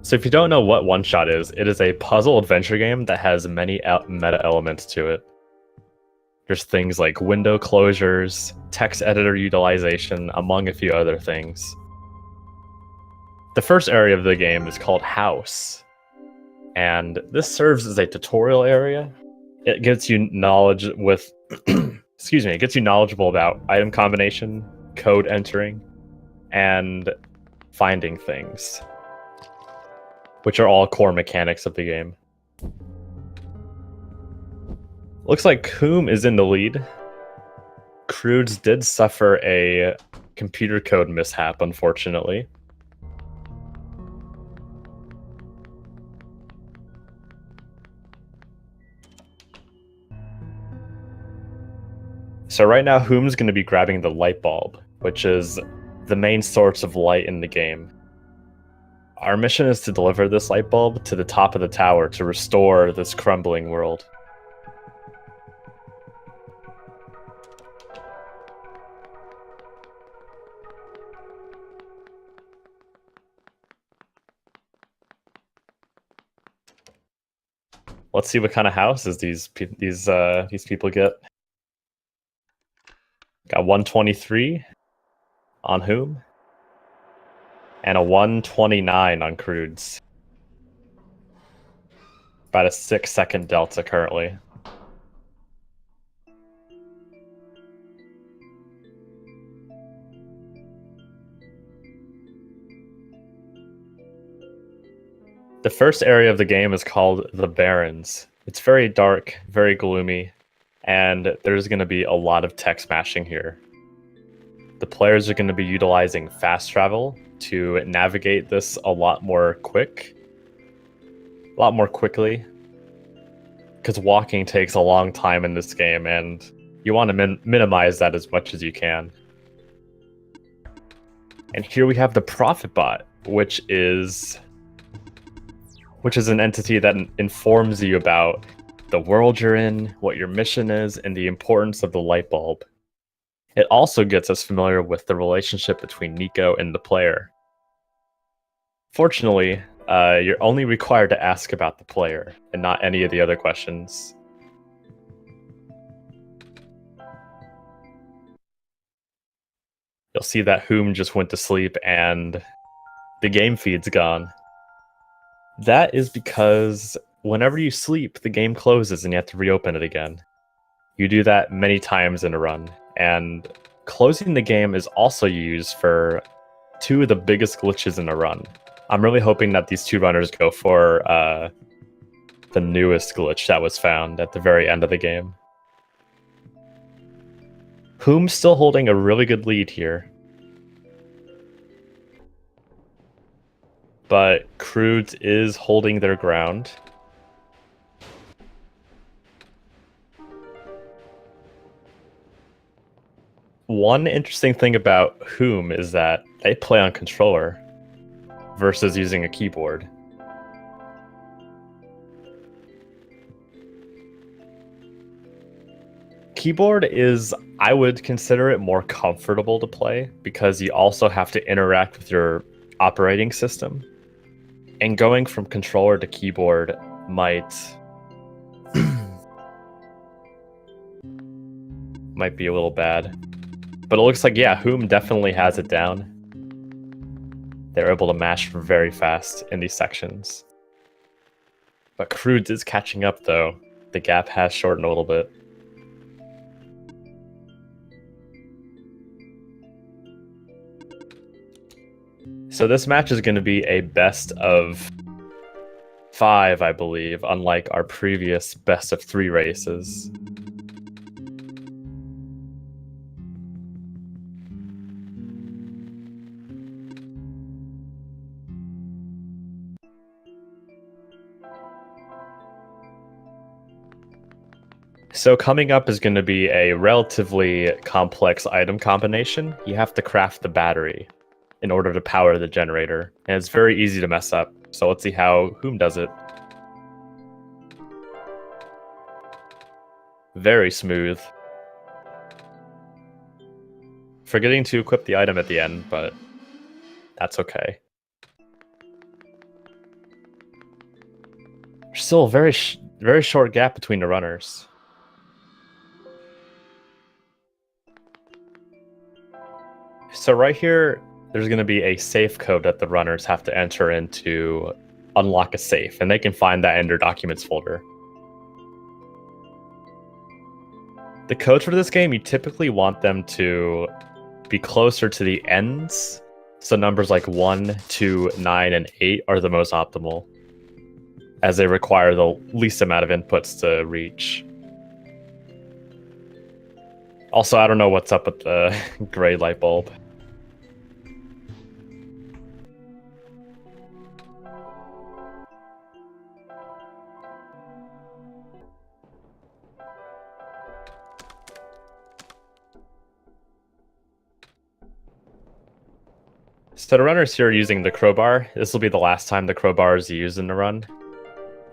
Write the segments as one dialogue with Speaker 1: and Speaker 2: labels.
Speaker 1: So if you don't know what OneShot is, it is a puzzle adventure game that has many meta elements to it. There's things like window closures, text editor utilization, among a few other things. The first area of the game is called House, and this serves as a tutorial area. It gets you knowledge with, excuse me, it gets you knowledgeable about item combination, code entering, and finding things, which are all core mechanics of the game. Looks like Wh0m is in the lead. Crewds did suffer a computer code mishap, unfortunately. So right now, Wh0m's going to be grabbing the light bulb, which is the main source of light in the game. Our mission is to deliver this light bulb to the top of the tower to restore this crumbling world. Let's see what kind of houses these people get. Got 123 on Wh0m and a 129 on Crewds. About a 6-second delta currently. The first area of the game is called the Barrens. It's very dark, very gloomy, and there's going to be a lot of tech smashing here. The players are going to be utilizing fast travel to navigate this a lot more quickly, because walking takes a long time in this game, and you want to minimize that as much as you can. And here we have the Profit Bot, which is an entity that informs you about the world you're in, what your mission is, and the importance of the light bulb. It also gets us familiar with the relationship between Nico and the player. Fortunately, you're only required to ask about the player, and not any of the other questions. You'll see that Wh0m just went to sleep, and the game feed's gone. That is because whenever you sleep, the game closes and you have to reopen it again. You do that many times in a run, and closing the game is also used for 2 of the biggest glitches in a run. I'm really hoping that these 2 runners go for the newest glitch that was found at the very end of the game. Wh0m's still holding a really good lead here, but Crewds is holding their ground. One interesting thing about Wh0m is that they play on controller versus using a keyboard. Keyboard is, I would consider it more comfortable to play because you also have to interact with your operating system. And going from controller to keyboard might be a little bad. But it looks like, yeah, Wh0m definitely has it down. They're able to mash very fast in these sections. But Crewds is catching up, though. The gap has shortened a little bit. So this match is going to be a best of 5, I believe, unlike our previous best of 3 races. So coming up is going to be a relatively complex item combination. You have to craft the battery in order to power the generator, and it's very easy to mess up. So let's see how Wh0m does it. Very smooth. Forgetting to equip the item at the end, but that's okay. still a very short gap between the runners. So right here, there's going to be a safe code that the runners have to enter in to unlock a safe, and they can find that in their documents folder. The codes for this game, you typically want them to be closer to the ends. So numbers like 1, 2, 9, and 8 are the most optimal, as they require the least amount of inputs to reach. Also, I don't know what's up with the gray light bulb. So the runners here are using the crowbar. This will be the last time the crowbar is used in the run.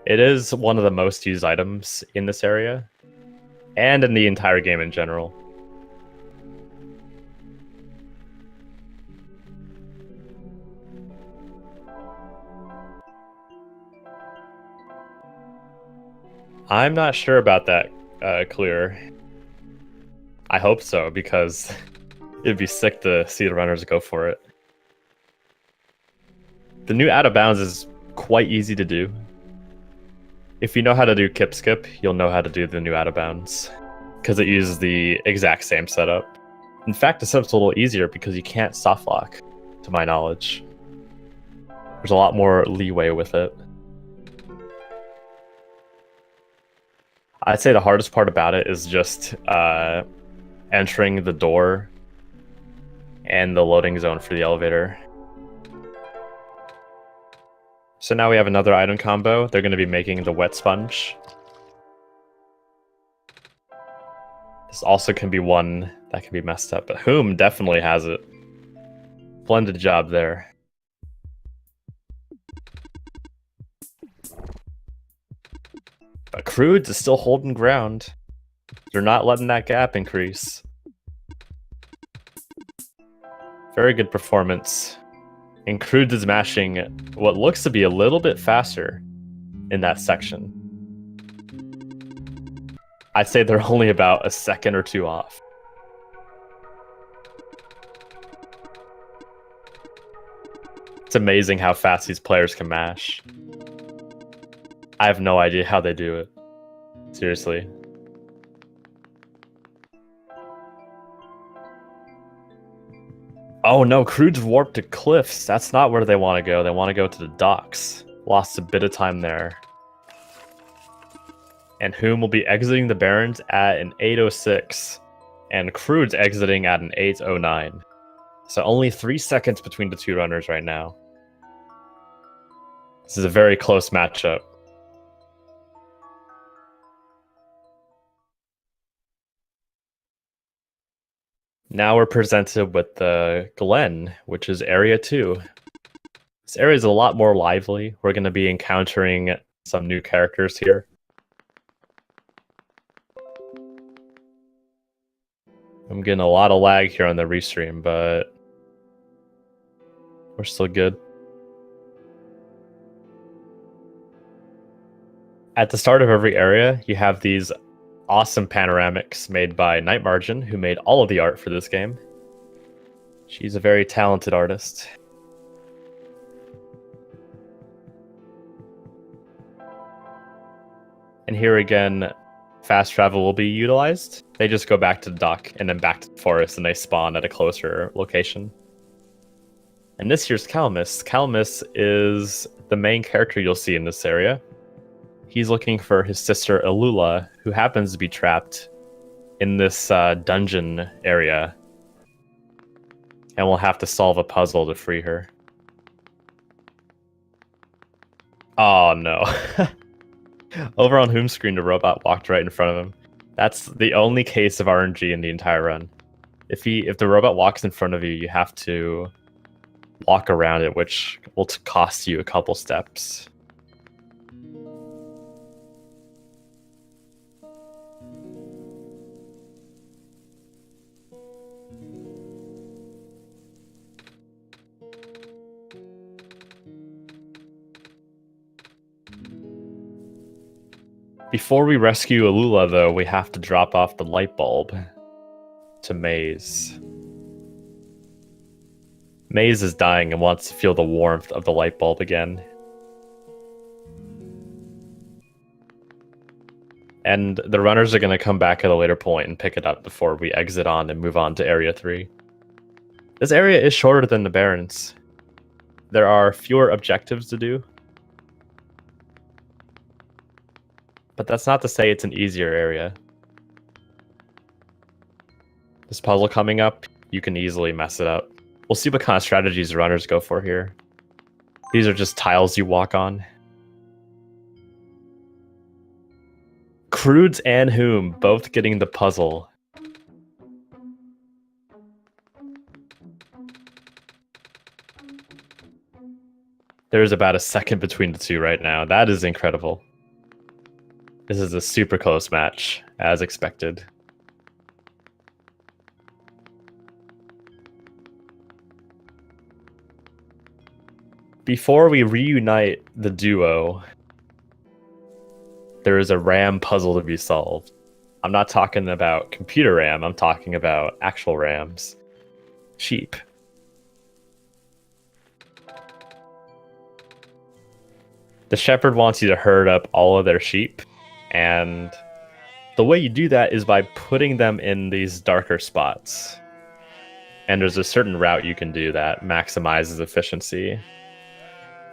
Speaker 1: It is one of the most used items in this area, and in the entire game in general. I'm not sure about that clear. I hope so, because it'd be sick to see the runners go for it. The new out of bounds is quite easy to do. If you know how to do kip skip, you'll know how to do the new out of bounds, because it uses the exact same setup. In fact, the setup's a little easier because you can't soft lock, to my knowledge. There's a lot more leeway with it. I'd say the hardest part about it is just entering the door and the loading zone for the elevator. So now we have another item combo. They're going to be making the wet sponge. This also can be one that can be messed up, but Wh0m definitely has it. Blended job there. But crewds is still holding ground. They're not letting that gap increase. Very good performance. And crewds is mashing what looks to be a little bit faster in that section. I'd say they're only about a second or two off. It's amazing how fast these players can mash. I have no idea how they do it. Seriously. Oh no, crewds warped to cliffs. That's not where they want to go. They want to go to the docks. Lost a bit of time there. And Wh0m will be exiting the Barrens at an 8:06. And crewds exiting at an 8:09. So only 3 seconds between the two runners right now. This is a very close matchup. Now we're presented with the Glen, which is Area 2. This area is a lot more lively. We're going to be encountering some new characters here. I'm getting a lot of lag here on the restream, but we're still good. At the start of every area, you have these awesome panoramics made by Night Margin, who made all of the art for this game. She's a very talented artist. And here again, fast travel will be utilized. They just go back to the dock and then back to the forest, and they spawn at a closer location. And this here's Calamus. Calamus is the main character you'll see in this area. He's looking for his sister Alula, who happens to be trapped in this dungeon area. And we'll have to solve a puzzle to free her. Oh no. Over on Wh0m's screen, the robot walked right in front of him. That's the only case of RNG in the entire run. If the robot walks in front of you, you have to walk around it, which will cost you a couple steps. Before we rescue Alula, though, we have to drop off the light bulb to Maze. Maze is dying and wants to feel the warmth of the light bulb again. And the runners are going to come back at a later point and pick it up before we exit on and move on to Area 3. This area is shorter than the Barrens. There are fewer objectives to do. But that's not to say it's an easier area. This puzzle coming up, you can easily mess it up. We'll see what kind of strategies the runners go for here. These are just tiles you walk on. Crewds and Wh0m both getting the puzzle. There's about a second between the two right now. That is incredible. This is a super close match, as expected. Before we reunite the duo, there is a RAM puzzle to be solved. I'm not talking about computer RAM, I'm talking about actual RAMs. Sheep. The shepherd wants you to herd up all of their sheep, and the way you do that is by putting them in these darker spots. And there's a certain route you can do that maximizes efficiency.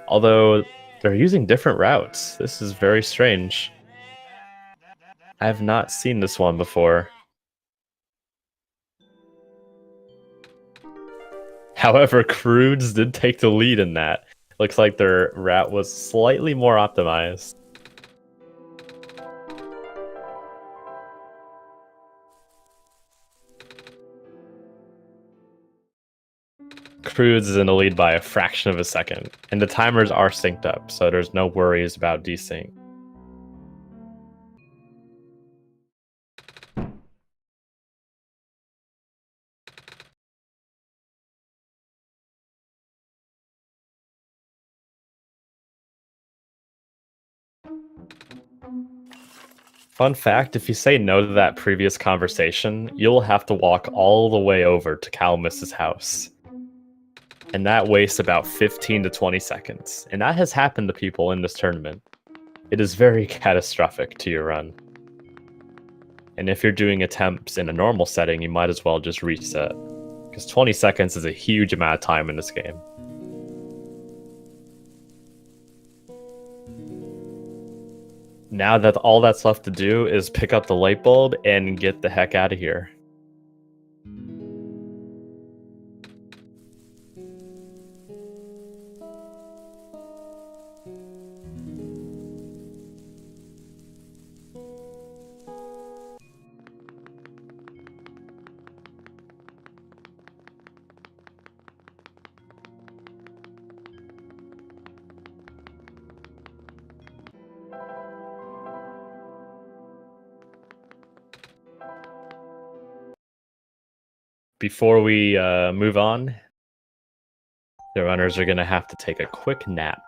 Speaker 1: Although, they're using different routes. This is very strange. I have not seen this one before. However, crewds did take the lead in that. Looks like their route was slightly more optimized. Crewds is in the lead by a fraction of a second, and the timers are synced up, so there's no worries about desync. Fun fact, if you say no to that previous conversation, you'll have to walk all the way over to Wh0mIsDS' house. And that wastes about 15 to 20 seconds. And that has happened to people in this tournament. It is very catastrophic to your run. And if you're doing attempts in a normal setting, you might as well just reset. Because 20 seconds is a huge amount of time in this game. Now that all that's left to do is pick up the light bulb and get the heck out of here. Before we move on, the runners are going to have to take a quick nap.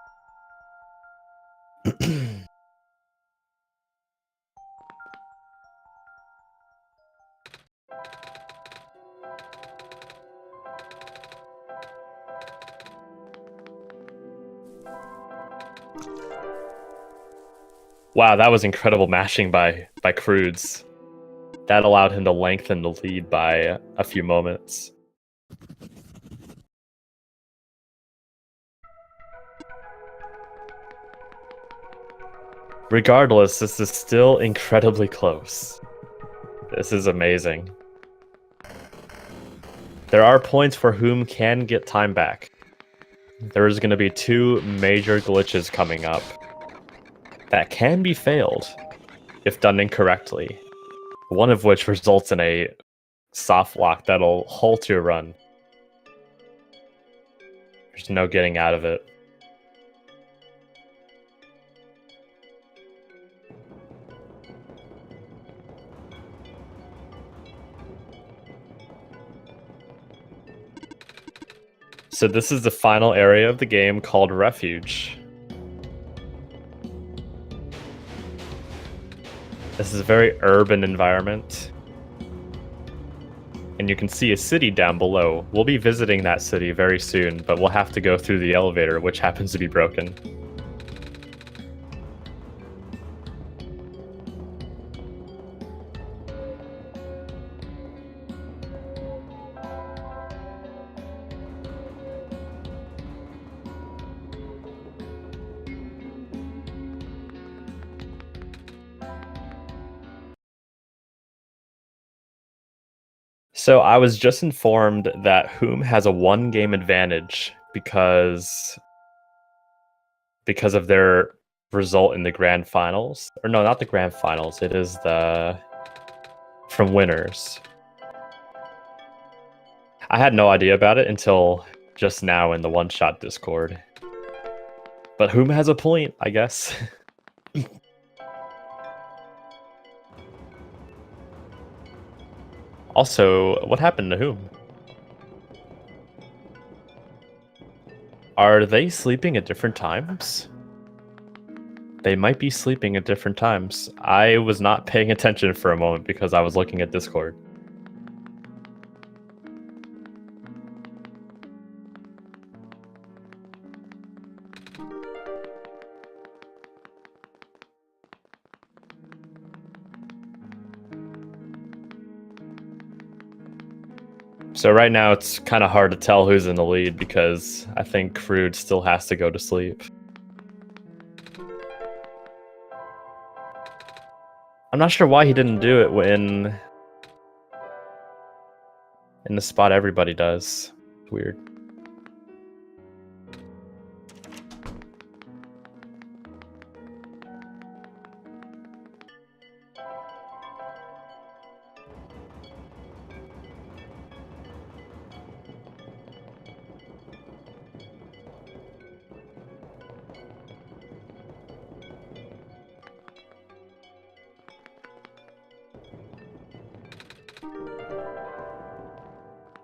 Speaker 1: Wow, that was incredible mashing by crewds. That allowed him to lengthen the lead by a few moments. Regardless, this is still incredibly close. This is amazing. There are points where Wh0m can get time back. There is going to be two major glitches coming up that can be failed if done incorrectly. One of which results in a soft lock that'll halt your run. There's no getting out of it. So this is the final area of the game called Refuge. This is a very urban environment. And you can see a city down below. We'll be visiting that city very soon, but we'll have to go through the elevator, which happens to be broken. So I was just informed that Wh0m has a 1-game advantage because of their result in the grand finals. Or no, not the grand finals. It is the from winners. I had no idea about it until just now in the OneShot Discord. But Wh0m has a point, I guess. Also, what happened to Wh0m? Are they sleeping at different times? They might be sleeping at different times. I was not paying attention for a moment because I was looking at Discord. So right now it's kind of hard to tell who's in the lead because I think crewds still has to go to sleep. I'm not sure why he didn't do it when in the spot everybody does. Weird.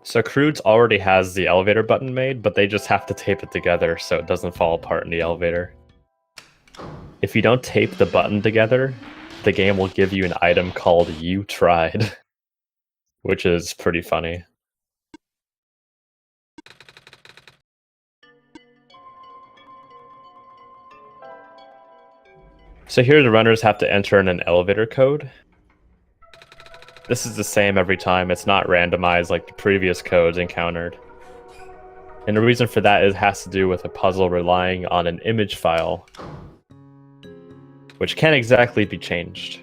Speaker 1: So crewds already has the elevator button made, but they just have to tape it together so it doesn't fall apart in the elevator. If you don't tape the button together, the game will give you an item called "You Tried," which is pretty funny. So here the runners have to enter in an elevator code. This is the same every time. It's not randomized like the previous codes encountered. And the reason for that has to do with a puzzle relying on an image file, which can't exactly be changed.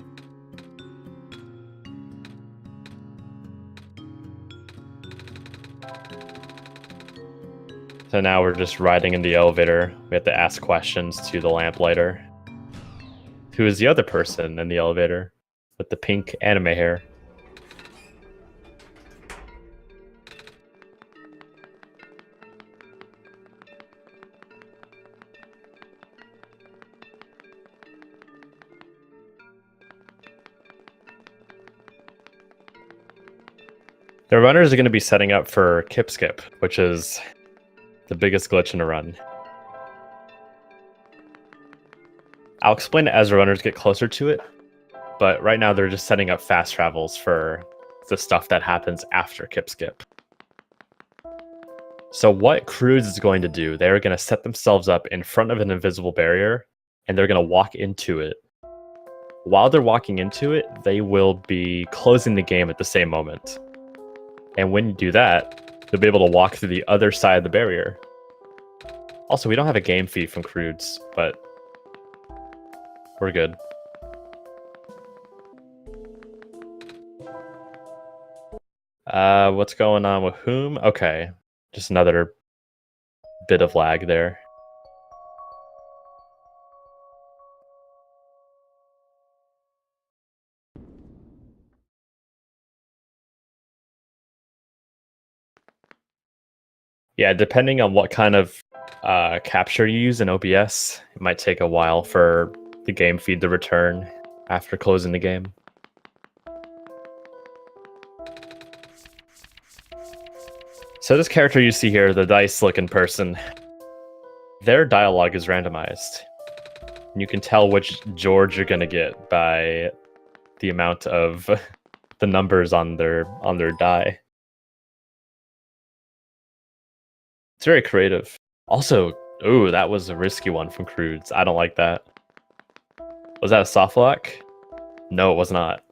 Speaker 1: So now we're just riding in the elevator. We have to ask questions to the lamplighter. Who is the other person in the elevator with the pink anime hair? The runners are going to be setting up for Kip Skip, which is the biggest glitch in a run. I'll explain it as the runners get closer to it, but right now they're just setting up fast travels for the stuff that happens after Kip Skip. So what crewds is going to do, they're going to set themselves up in front of an invisible barrier, and they're going to walk into it. While they're walking into it, they will be closing the game at the same moment. And when you do that, you'll be able to walk through the other side of the barrier. Also, we don't have a game fee from crewds, but we're good. What's going on with Wh0m? Okay, just another bit of lag there. Yeah, depending on what kind of capture you use in OBS, it might take a while for the game feed to return after closing the game. So this character you see here, the dice-looking person, their dialogue is randomized. And you can tell which George you're gonna get by the amount of the numbers on their die. It's very creative. Also, ooh, that was a risky one from crewds. I don't like that. Was that a soft lock? No, it was not.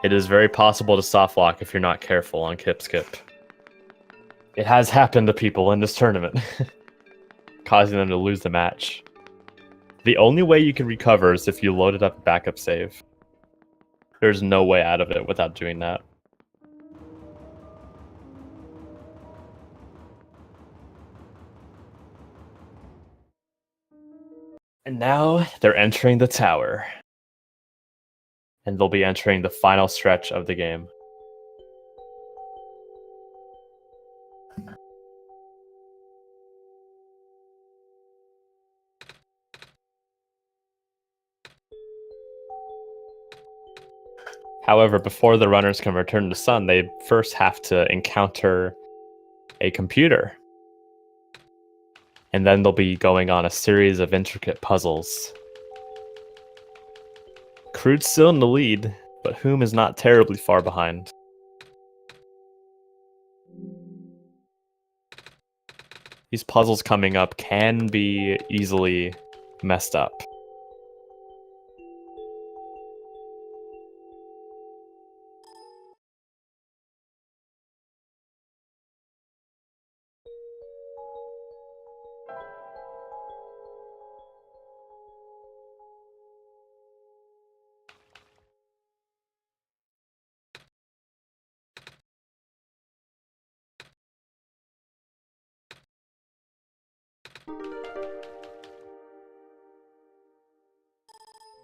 Speaker 1: It is very possible to soft lock if you're not careful on Kip Skip. It has happened to people in this tournament, causing them to lose the match. The only way you can recover is if you loaded up a backup save. There's no way out of it without doing that. And now they're entering the tower. And they'll be entering the final stretch of the game. However, before the runners can return to Sun, they first have to encounter a computer. And then they'll be going on a series of intricate puzzles. Crewd's still in the lead, but Wh0m is not terribly far behind. These puzzles coming up can be easily messed up.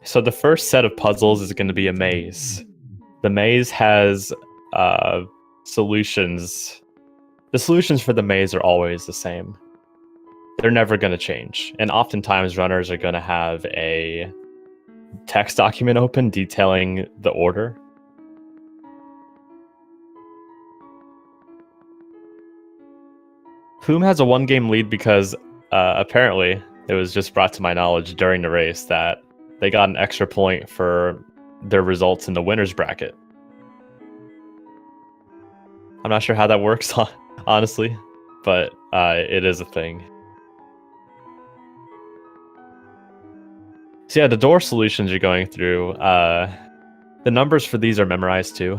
Speaker 1: So the first set of puzzles is going to be a maze. The maze has solutions. The solutions for the maze are always the same. They're never going to change. And oftentimes runners are going to have a text document open detailing the order. Wh0m has a 1-game lead because apparently it was just brought to my knowledge during the race that they got an extra point for their results in the winner's bracket. I'm not sure how that works, honestly, but it is a thing. So yeah, the door solutions you're going through, the numbers for these are memorized too.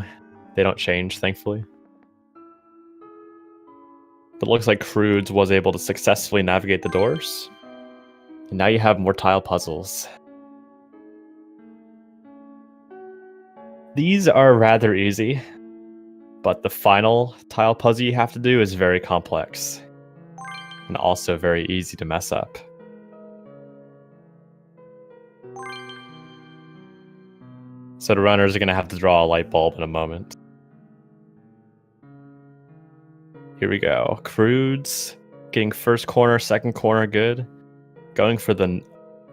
Speaker 1: They don't change, thankfully. But it looks like crewds was able to successfully navigate the doors. And now you have more tile puzzles. These are rather easy, but the final tile puzzle you have to do is very complex. And also very easy to mess up. So the runners are going to have to draw a light bulb in a moment. Here we go. Crewds getting first corner, second corner, good. Going for the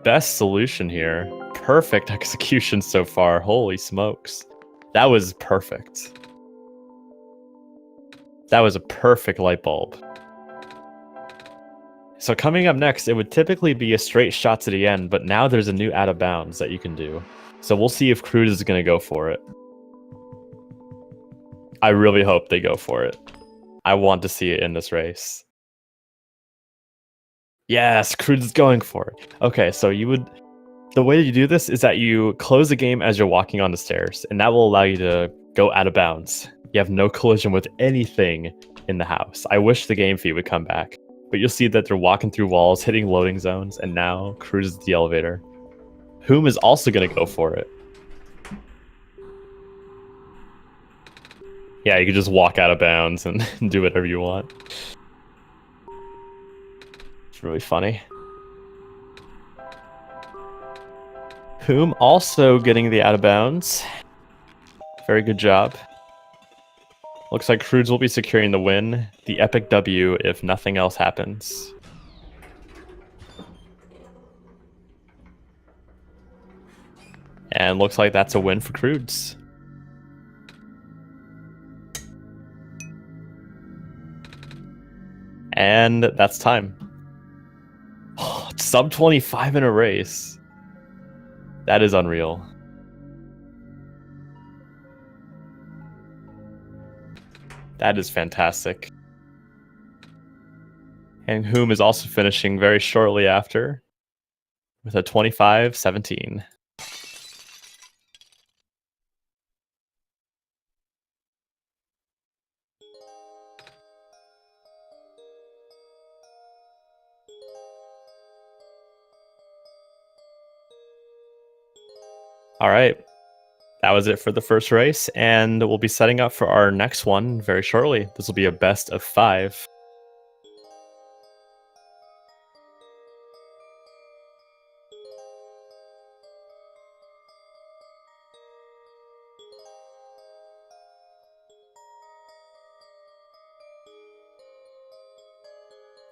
Speaker 1: best solution here. Perfect execution so far. Holy smokes. That was perfect. That was a perfect light bulb. So coming up next, it would typically be a straight shot to the end, but now there's a new out of bounds that you can do. So we'll see if crewds is going to go for it. I really hope they go for it. I want to see it in this race. Yes, crewds is going for it. Okay, so the way you do this is that you close the game as you're walking on the stairs, and that will allow you to go out of bounds. You have no collision with anything in the house. I wish the game feed would come back, but you'll see that they're walking through walls, hitting loading zones, and now crewds is the elevator. Wh0m is also going to go for it. Yeah, you can just walk out of bounds and do whatever you want. It's really funny. Wh0m also getting the out of bounds. Very good job. Looks like crewds will be securing the win. The epic W if nothing else happens. And looks like that's a win for crewds. And that's time. Oh, it's sub 25 in a race. That is unreal. That is fantastic. And Wh0m is also finishing very shortly after with a 25-17. All right. That was it for the first race, and we'll be setting up for our next one very shortly. This will be a best of 5.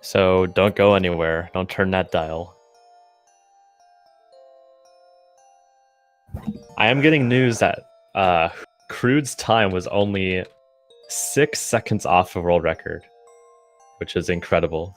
Speaker 1: So don't go anywhere. Don't turn that dial. I am getting news that crewds time was only 6 seconds off the world record, which is incredible.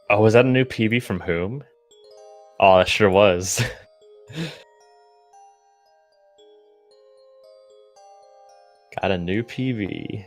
Speaker 1: Oh, was that a new PB from Wh0m? Oh, that sure was. Got a new PB.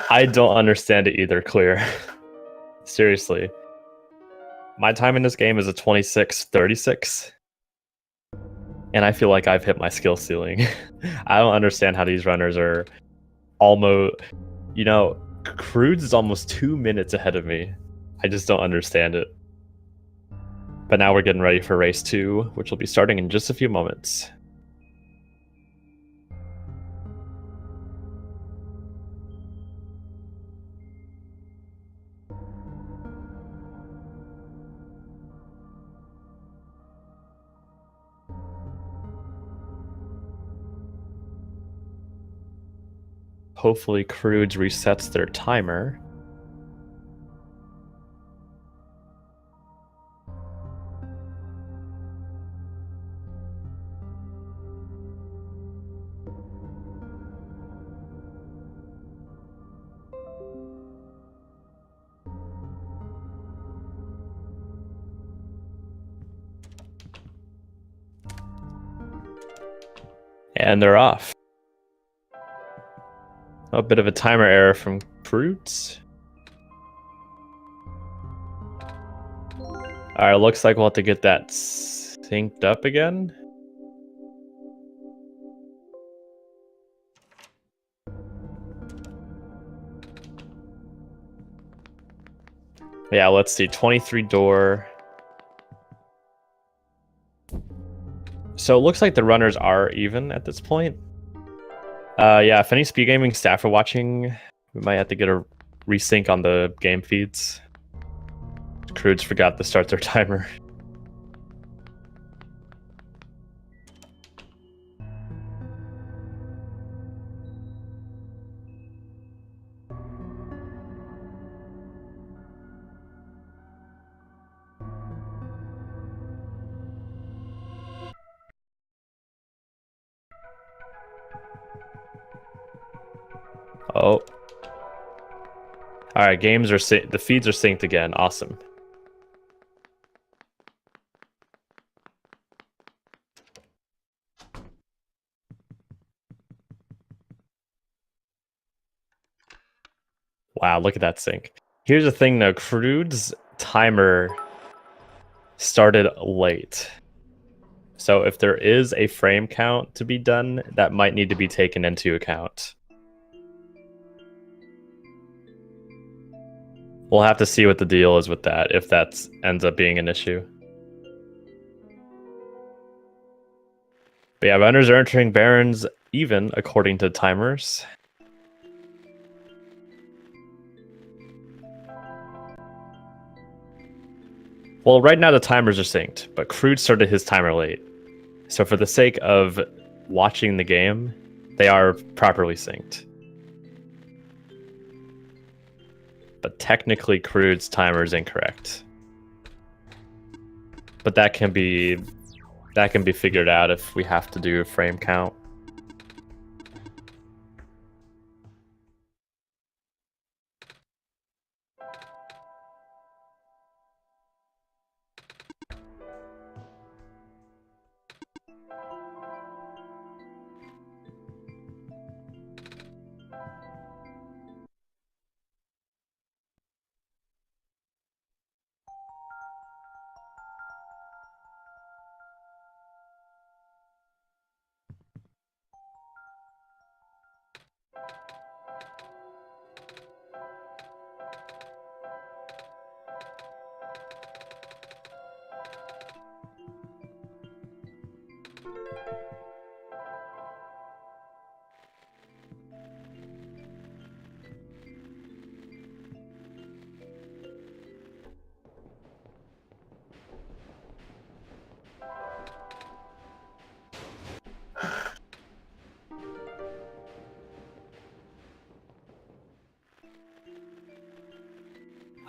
Speaker 1: I don't understand it either, Clear. Seriously. My time in this game is a 26-36. And I feel like I've hit my skill ceiling. I don't understand how these runners are almost... You know, crewds is almost 2 minutes ahead of me. I just don't understand it. But now we're getting ready for race 2, which will be starting in just a few moments. Hopefully crewds resets their timer. And they're off. A bit of a timer error from crewds. Alright, looks like we'll have to get that synced up again. Yeah, let's see. 23 door. So it looks like the runners are even at this point. Yeah, if any speed gaming staff are watching, we might have to get a resync on the game feeds. Crewds forgot to start their timer. Oh. All right, the feeds are synced again. Awesome. Wow, look at that sync. Here's the thing though, crewds timer started late. So if there is a frame count to be done, that might need to be taken into account. We'll have to see what the deal is with that, if that ends up being an issue. But yeah, runners are entering barons even according to timers. Well, right now the timers are synced, but Crude started his timer late. So for the sake of watching the game, they are properly synced. But technically Crude's timer is incorrect. But that can be figured out if we have to do a frame count.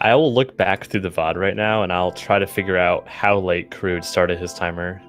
Speaker 1: I will look back through the VOD right now and I'll try to figure out how late Crude started his timer.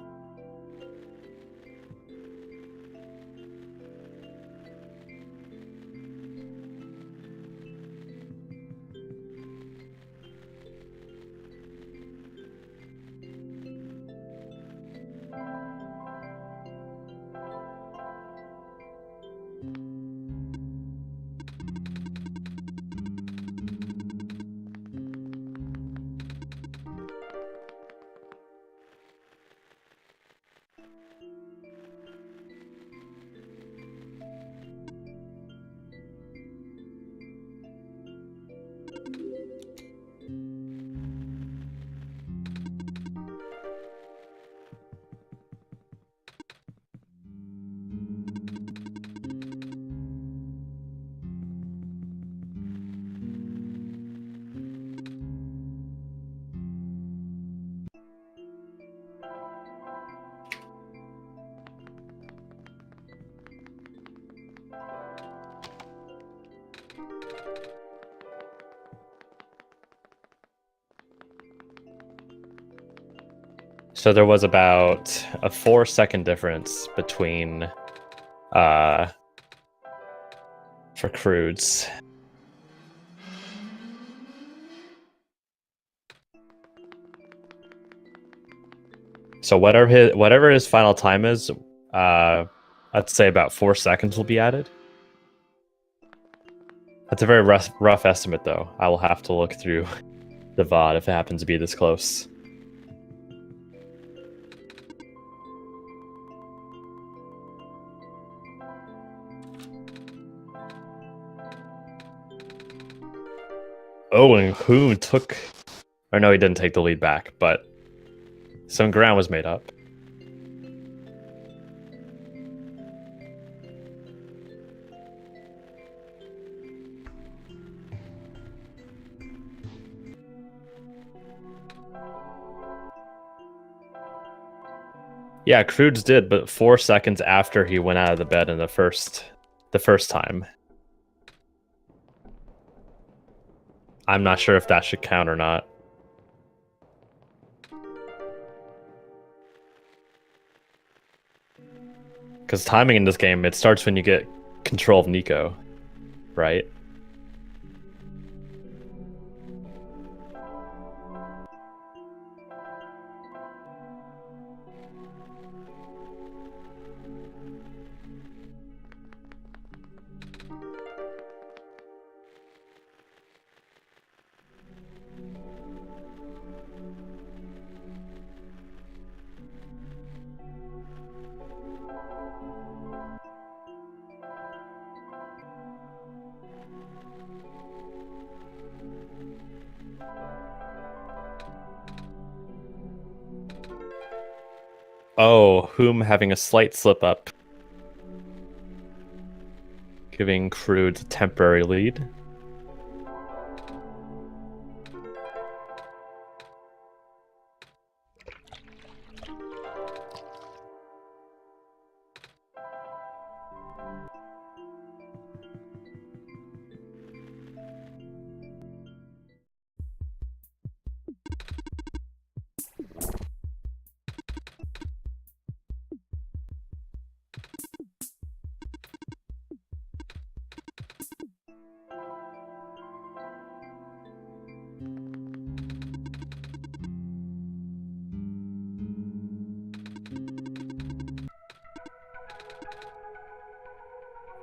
Speaker 1: So there was about a 4-second difference between for Crudes. So whatever his final time is, let's say about 4 seconds will be added. That's a very rough estimate, though. I will have to look through the VOD if it happens to be this close. Oh, and who took... Or no, he didn't take the lead back, but some ground was made up. Yeah, Crudes did, but 4 seconds after he went out of the bed in the first time. I'm not sure if that should count or not. Because timing in this game, it starts when you get control of Nico. right? Oh, Wh0m having a slight slip up, giving crewds a temporary lead.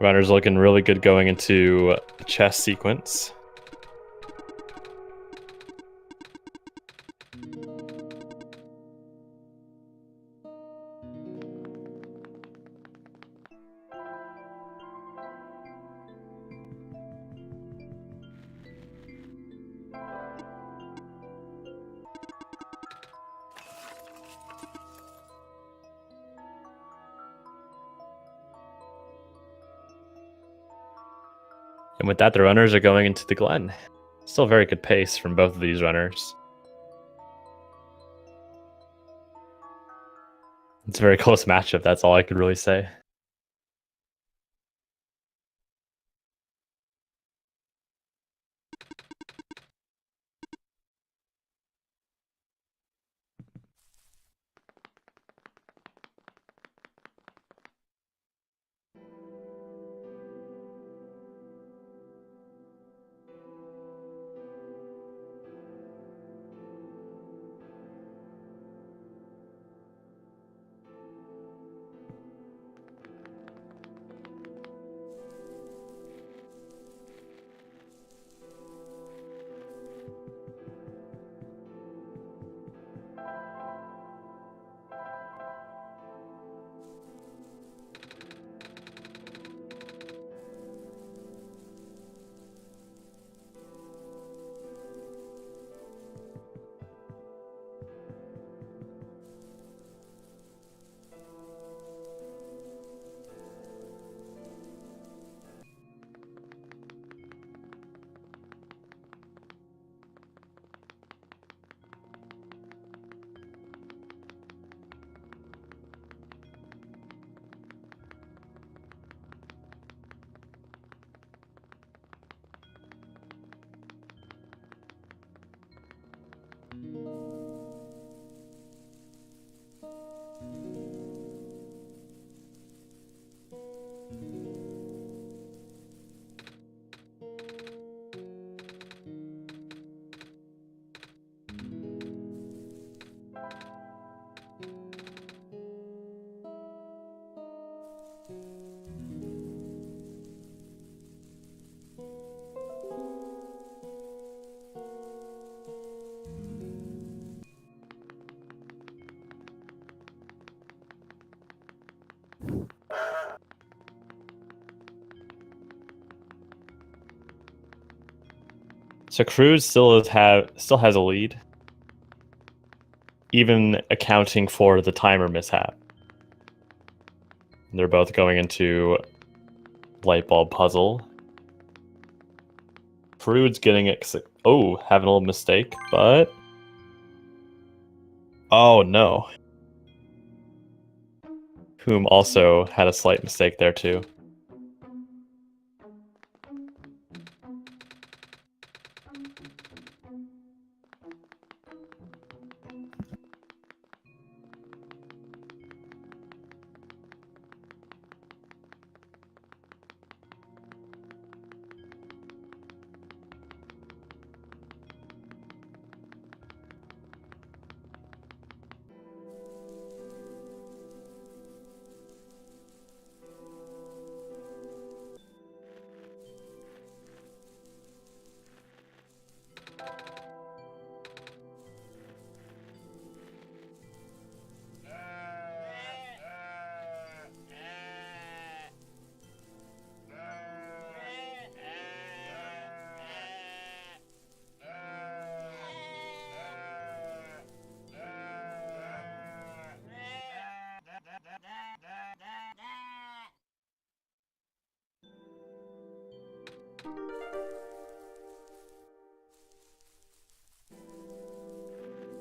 Speaker 1: Runner's looking really good going into the chess sequence. And with that, the runners are going into the Glen. Still very good pace from both of these runners. It's a very close matchup, that's all I could really say. So crewds still has a lead, even accounting for the timer mishap. They're both going into light bulb puzzle. crewds getting it. Oh, having a little mistake, but oh no. Wh0m also had a slight mistake there too.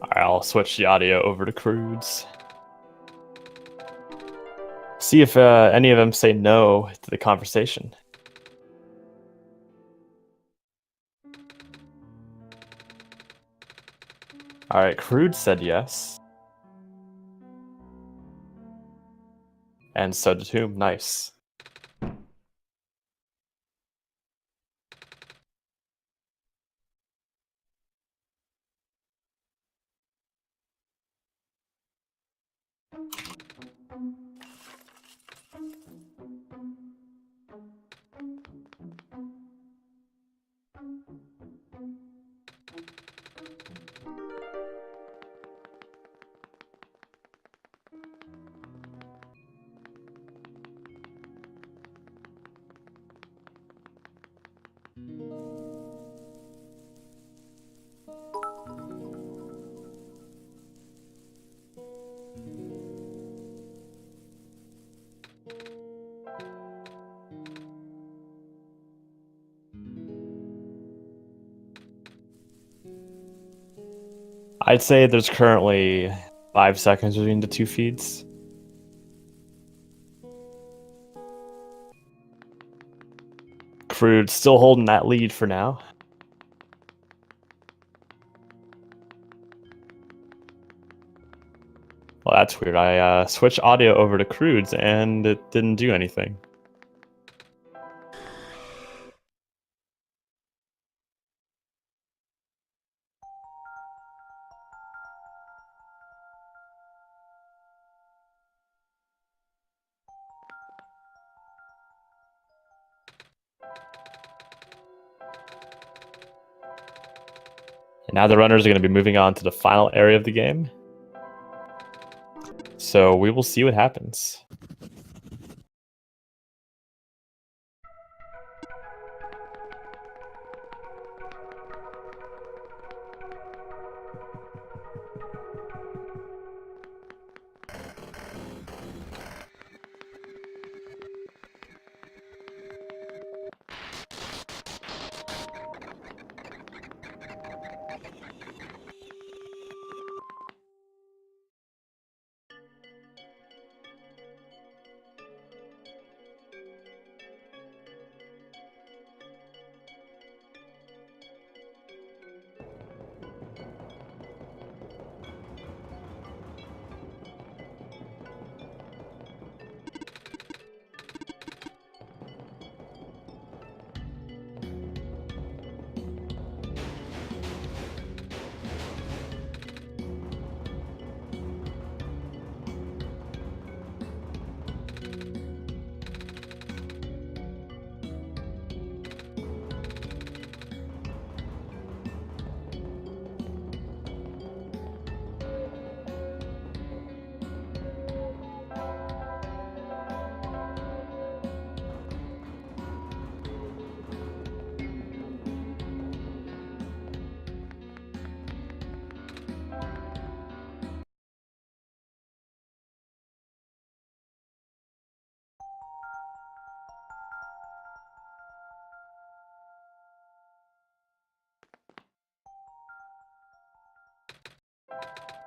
Speaker 1: Alright, I'll switch the audio over to crewds. See if any of them say no to the conversation. Alright, crewd said yes. And so did whom. Nice. I'd say there's currently 5 seconds between the two feeds. Crewd still holding that lead for now. Well, that's weird. I switched audio over to crewds and it didn't do anything. And now the runners are going to be moving on to the final area of the game. So we will see what happens.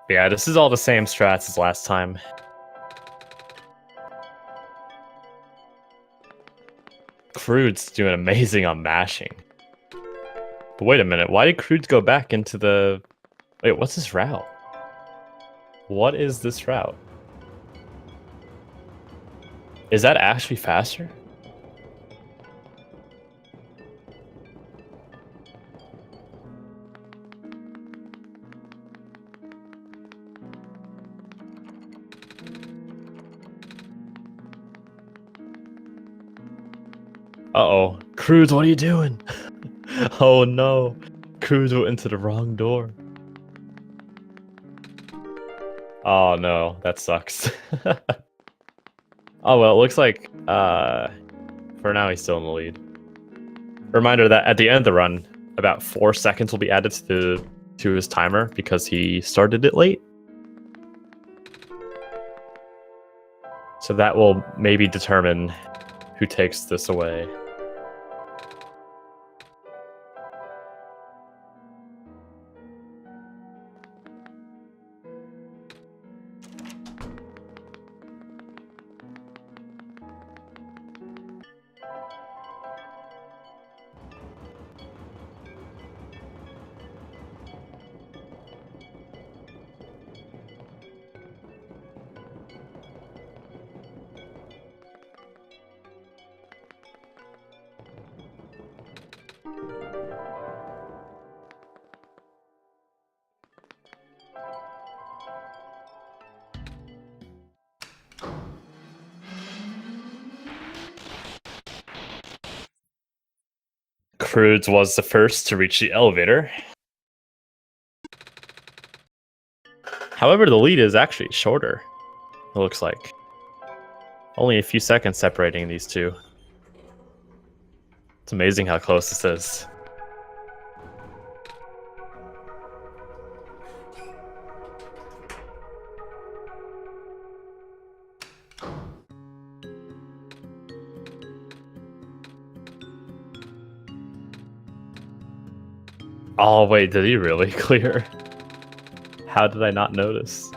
Speaker 1: Yeah, this is all the same strats as last time. Crewd's doing amazing on mashing. But wait a minute, why did crewd go back into the... Wait, what's this route? What is this route? Is that actually faster? Uh-oh. Crewds, what are you doing? Oh no. Crewds went into the wrong door. Oh no, that sucks. Oh well, it looks like for now he's still in the lead. Reminder that at the end of the run, about 4 seconds will be added to his timer because he started it late. So that will maybe determine who takes this away. Crewds was the first to reach the elevator. However, the lead is actually shorter, it looks like. Only a few seconds separating these two. It's amazing how close this is. Oh, wait, did he really clear? How did I not notice?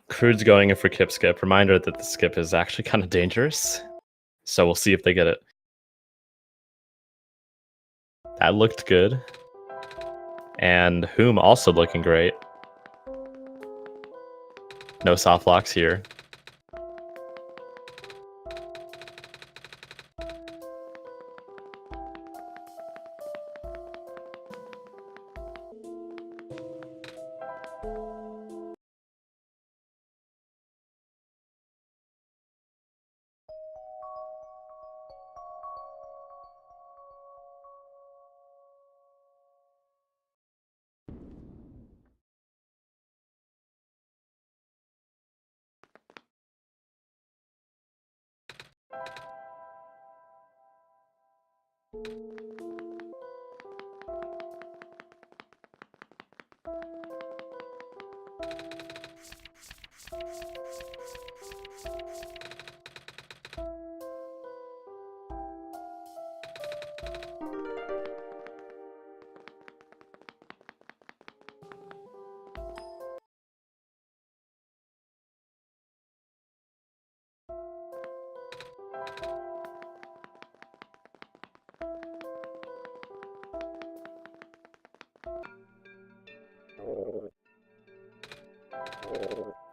Speaker 1: Crewds going in for kip skip. Reminder that the skip is actually kind of dangerous. So we'll see if they get it. That looked good. And Wh0m also looking great. No soft locks here.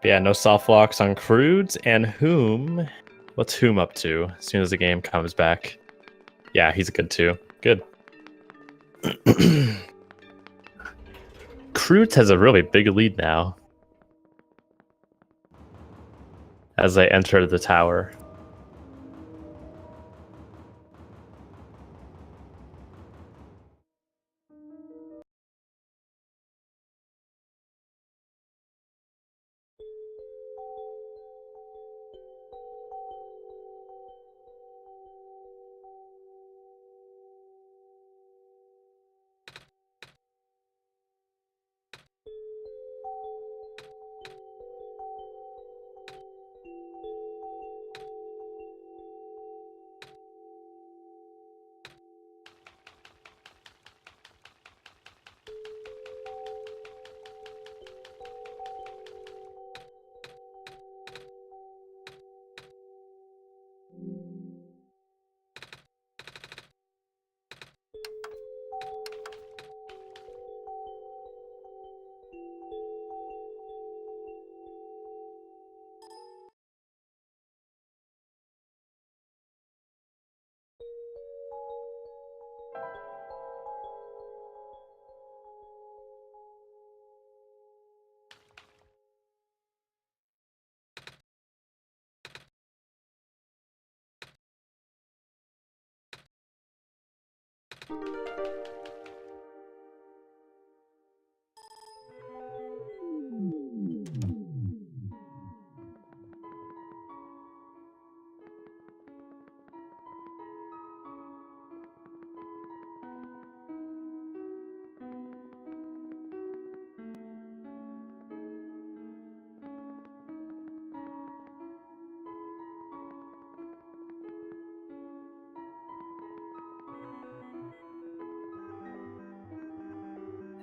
Speaker 1: But yeah, no soft locks on Crewds and Wh0m. What's Wh0m up to as soon as the game comes back? Yeah, he's good too. Good. Crewds has a really big lead now as they enter the tower.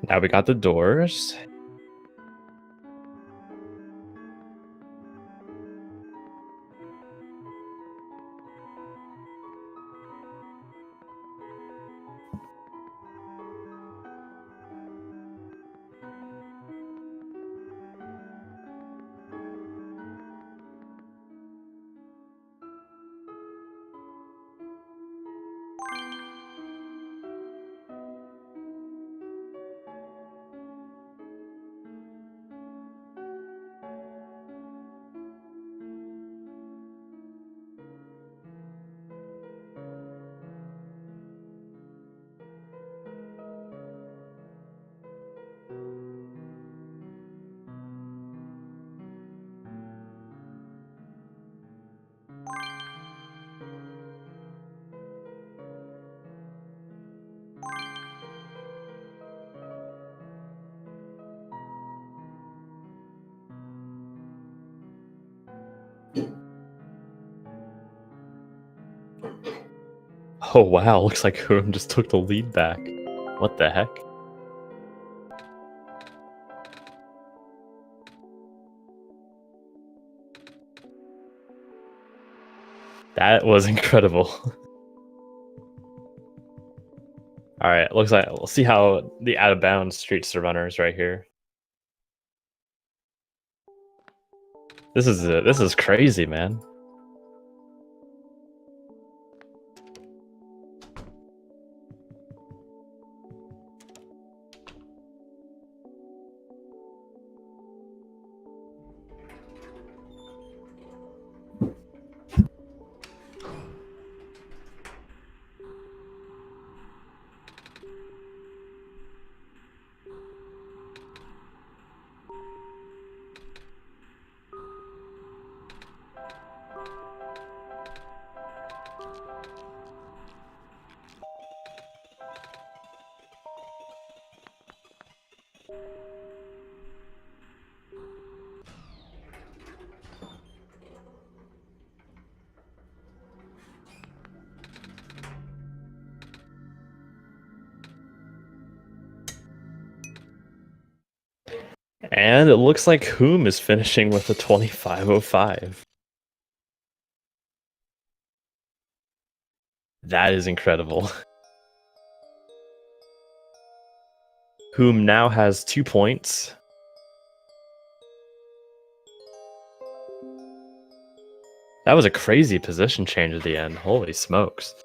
Speaker 1: Now we got the doors. Oh wow, looks like Wh0m just took the lead back. What the heck? That was incredible. Alright, looks like we'll see how the out of bounds treats the runners right here. This is crazy, man. And it looks like Wh0m is finishing with a 2505. That is incredible. Wh0m now has 2 points. That was a crazy position change at the end. Holy smokes.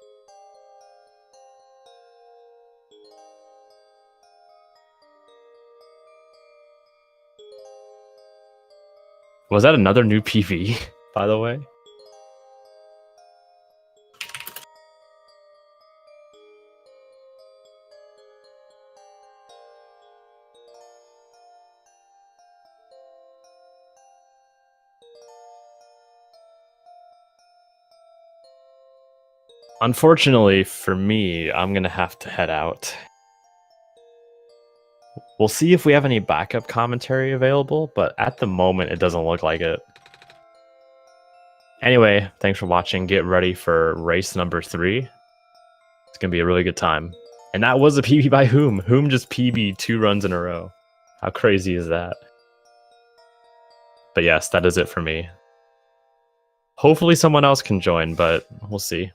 Speaker 1: Was that another new PV, by the way? Unfortunately for me, I'm gonna have to head out. We'll see if we have any backup commentary available, but at the moment, it doesn't look like it. Anyway, thanks for watching. Get ready for race number 3. It's gonna be a really good time. And that was a PB by Wh0m. Wh0m just PB'd 2 runs in a row. How crazy is that? But yes, that is it for me. Hopefully someone else can join, but we'll see.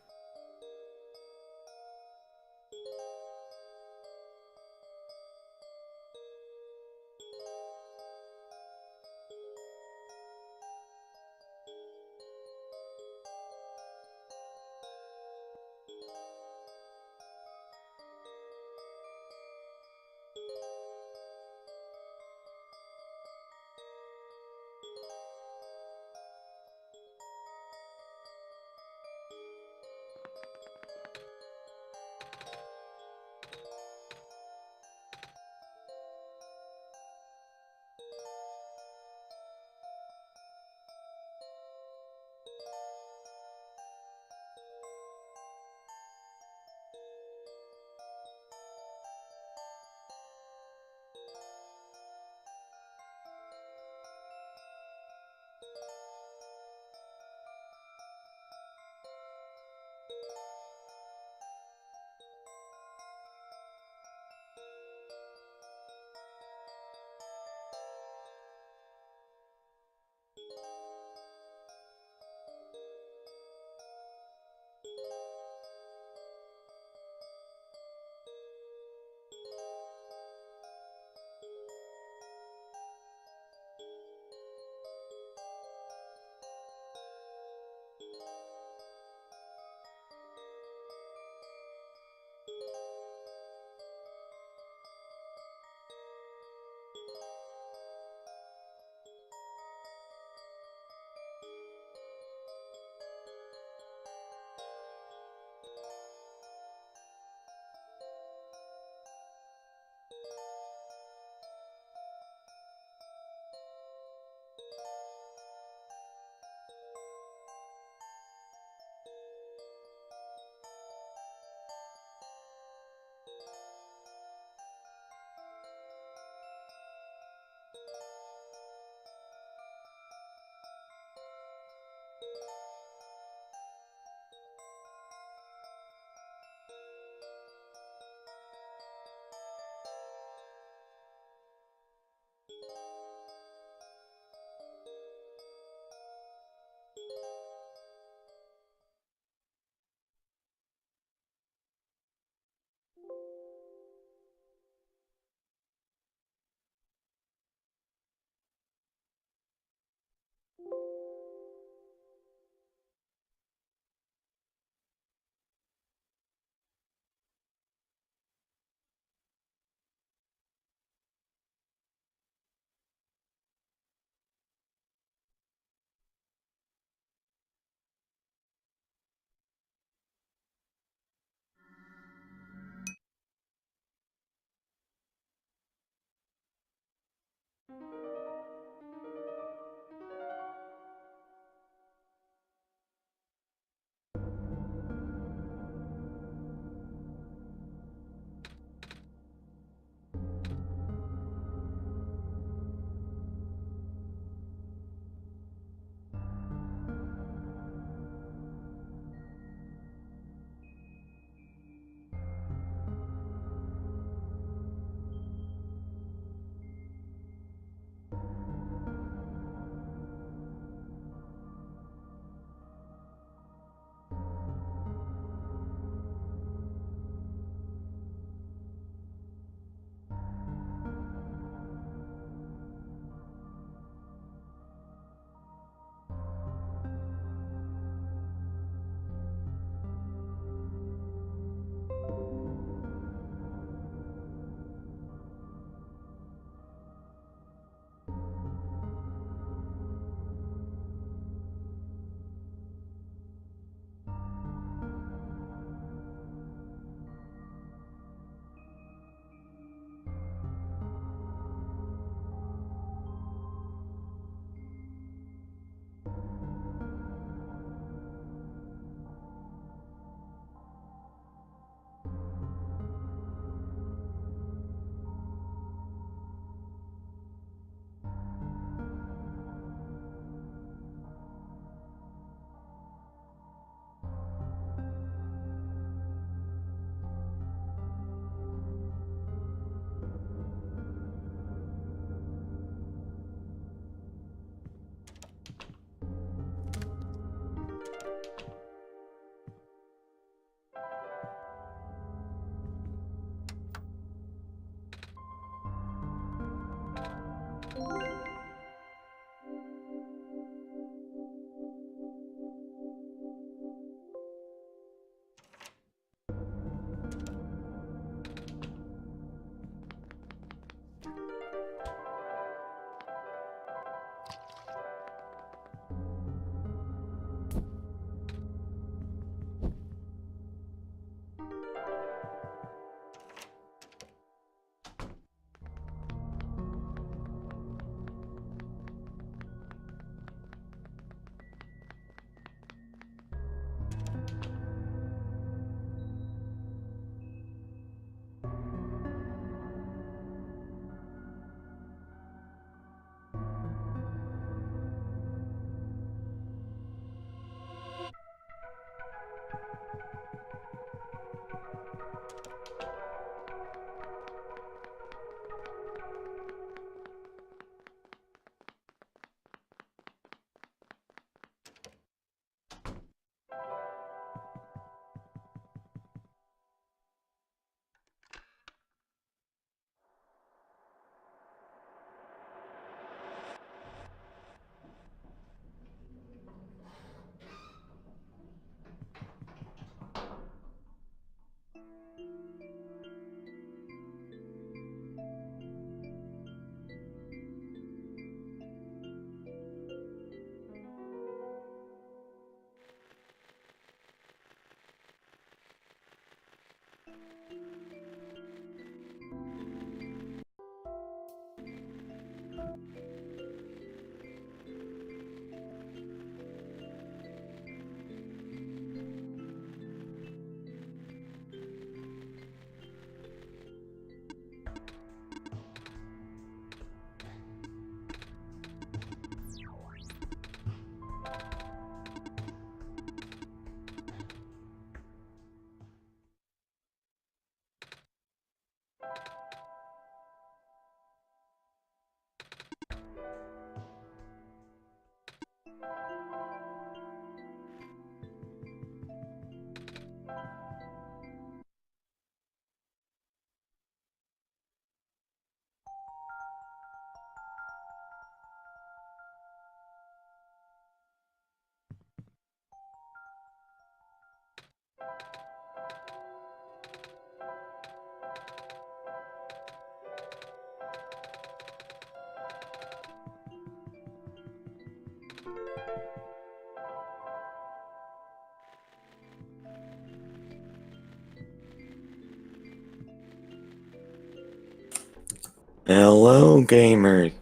Speaker 2: Hello, gamers.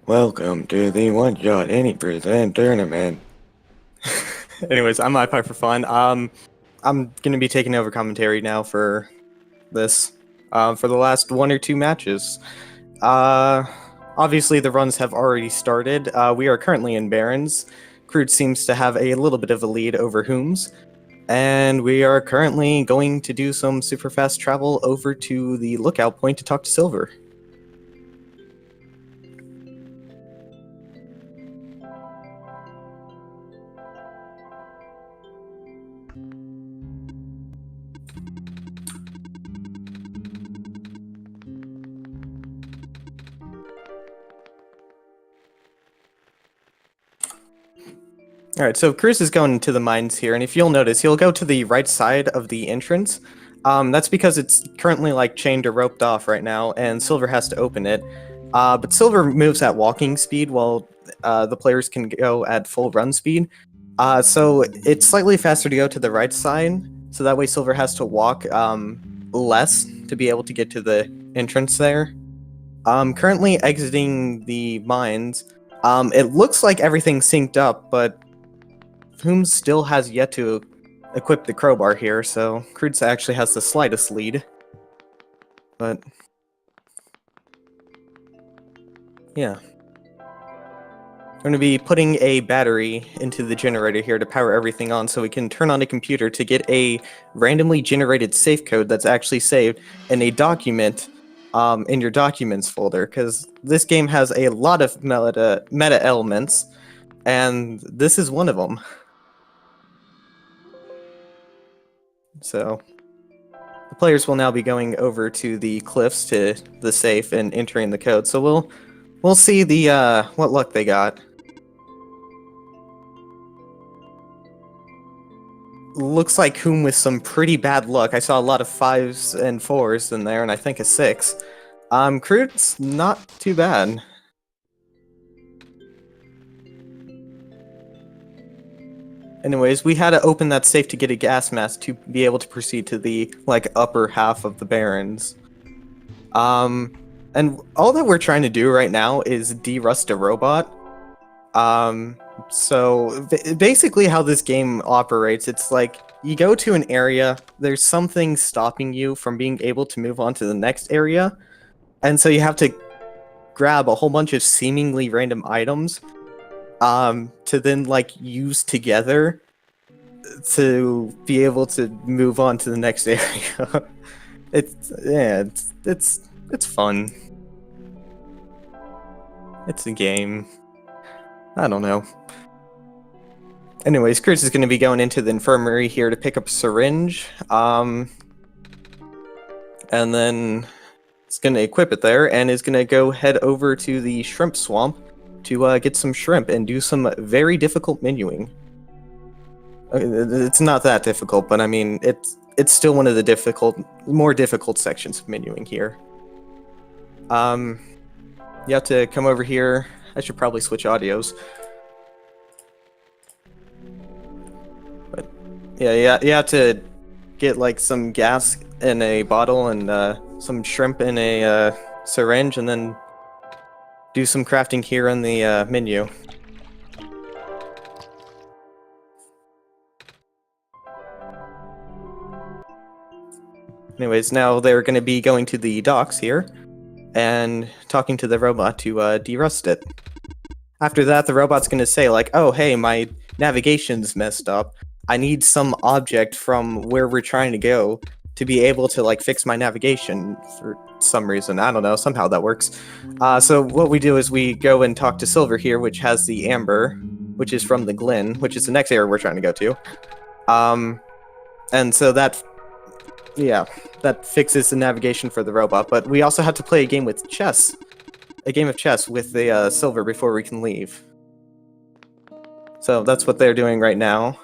Speaker 2: Welcome to the OneShot Any Tournament. Anyways, I'm iPie for fun. I'm gonna be taking over commentary now for this. For the last 1 or 2 matches. Obviously the runs have already started. We are currently in Barons. Crewds seems to have a little bit of a lead over Wh0mIsDS. And we are currently going to do some super fast travel over to the lookout point to talk to Silver. Alright, so Cruz is going to the mines here, and if you'll notice, he'll go to the right side of the entrance. That's because it's currently like chained or roped off right now, and Silver has to open it. But Silver moves at walking speed while the players can go at full run speed. So it's slightly faster to go to the right side, so that way Silver has to walk less to be able to get to the entrance there. Currently exiting the mines. It looks like everything's synced up, but Wh0mIsDS still has yet to equip the crowbar here, so crewds actually has the slightest lead. But yeah. I'm going to be putting a battery into the generator here to power everything on so we can turn on a computer to get a randomly generated safe code that's actually saved in a document in your documents folder, because this game has a lot of meta elements, and this is one of them. So the players will now be going over to the cliffs to the safe and entering the code. So we'll see the what luck they got. Looks like Wh0m with some pretty bad luck. I saw a lot of 5s and 4s in there, and I think a 6. Crewds, not too bad. Anyways, we had to open that safe to get a gas mask to be able to proceed to the like upper half of the Barrens. And all that we're trying to do right now is de-rust a robot. So basically how this game operates, it's like you go to an area, there's something stopping you from being able to move on to the next area, and so you have to grab a whole bunch of seemingly random items to then like use together to be able to move on to the next area. It's fun. It's a game. I don't know. Anyways, Chris is going to be going into the infirmary here to pick up a syringe. And then it's going to equip it there and is going to go head over to the shrimp swamp to get some shrimp and do some very difficult menuing. It's not that difficult, but I mean, it's still one of the more difficult sections of menuing here. You have to come over here. I should probably switch audios. But yeah, you have to get like some gas in a bottle and some shrimp in a syringe, and then do some crafting here in the menu. Anyways, now they're going to be going to the docks here and talking to the robot to de-rust it. After that, the robot's going to say like, oh, hey, my navigation's messed up. I need some object from where we're trying to go to be able to like fix my navigation for some reason. I don't know, somehow that works. So what we do is we go and talk to Silver here, which has the amber. which is from the Glen, which is the next area we're trying to go to. And so that fixes the navigation for the robot. But we also have to play a game with chess, a game of chess with the Silver before we can leave. So that's what they're doing right now.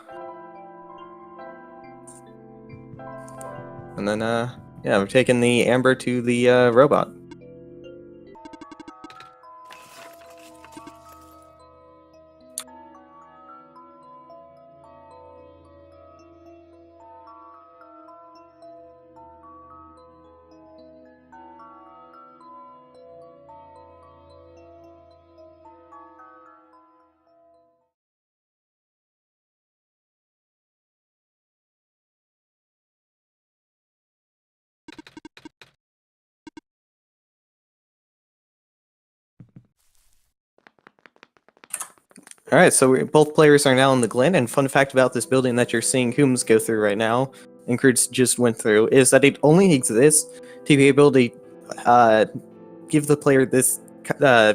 Speaker 2: And then, yeah, we're taking the Amber to the robot. All right, so both players are now in the Glen, and fun fact about this building that you're seeing Wh0mIsDS go through right now, and crewds just went through, is that it only exists to be able to give the player this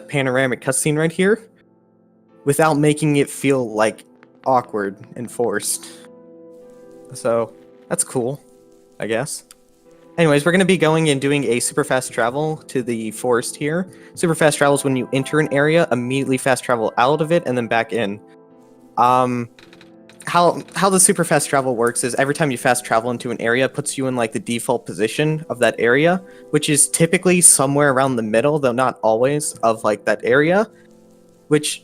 Speaker 2: panoramic cutscene right here without making it feel like awkward and forced. So that's cool, I guess. Anyways, we're going to be going and doing a super fast travel to the forest here. Super fast travel is when you enter an area, immediately fast travel out of it, and then back in. How the super fast travel works is every time you fast travel into an area, it puts you in like the default position of that area, which is typically somewhere around the middle, though not always, of like that area, which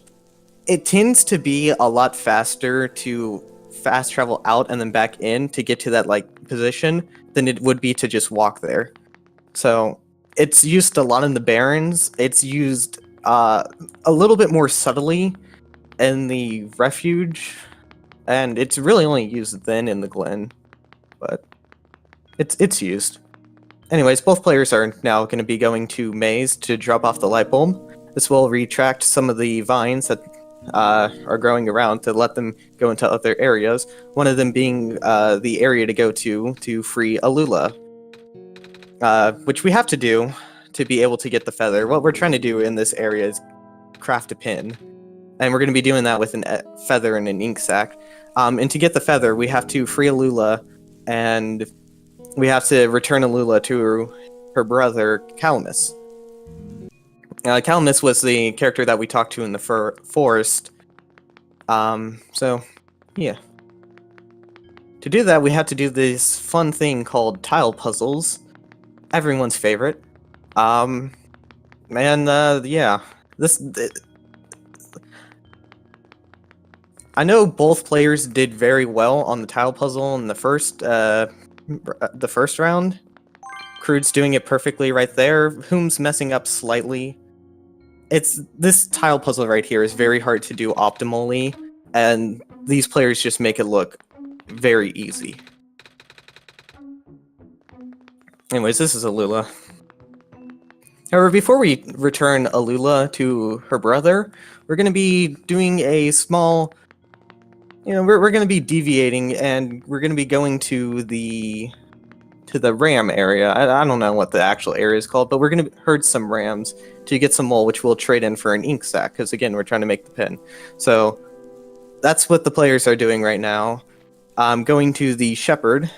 Speaker 2: it tends to be a lot faster to fast travel out and then back in to get to that like position than it would be to just walk there. So it's used a lot in the Barrens. It's used a little bit more subtly in the Refuge, and it's really only used then in the Glen, but it's used. Anyways, both players are now going to be going to Maze to drop off the light bulb. This will retract some of the vines that are growing around to let them go into other areas. One of them being the area to go to free Alula, which we have to do to be able to get the feather. What we're trying to do in this area is craft a pin, and we're going to be doing that with a feather and an ink sac. And to get the feather, we have to free Alula, and we have to return Alula to her brother Calamus. Calamus was the character that we talked to in the forest. So, yeah. To do that, we have to do this fun thing called tile puzzles. Everyone's favorite. Yeah. I know both players did very well on the tile puzzle in the first round. crewds doing it perfectly right there. Wh0mIsDS messing up slightly. This tile puzzle right here is very hard to do optimally, and these players just make it look very easy. Anyways, this is Alula. However, before we return Alula to her brother, we're going to be doing a small... we're going to be deviating, and we're going to be going to the ram area. I don't know what the actual area is called, but we're going to herd some rams to get some wool, which we'll trade in for an ink sac, because again, we're trying to make the pin. So that's what the players are doing right now. I'm going to the shepherd,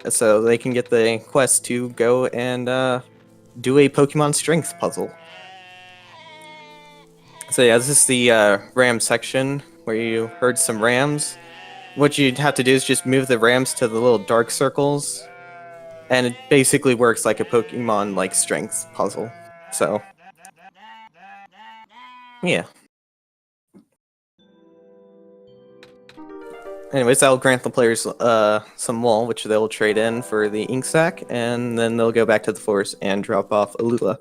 Speaker 2: so they can get the quest to go and do a Pokemon strength puzzle. So yeah, this is the ram section where you herd some rams. What you'd have to do is just move the rams to the little dark circles, and it basically works like a Pokemon like strength puzzle. So yeah. Anyways, that'll grant the players some wool, which they'll trade in for the ink sac, and then they'll go back to the forest and drop off Alula.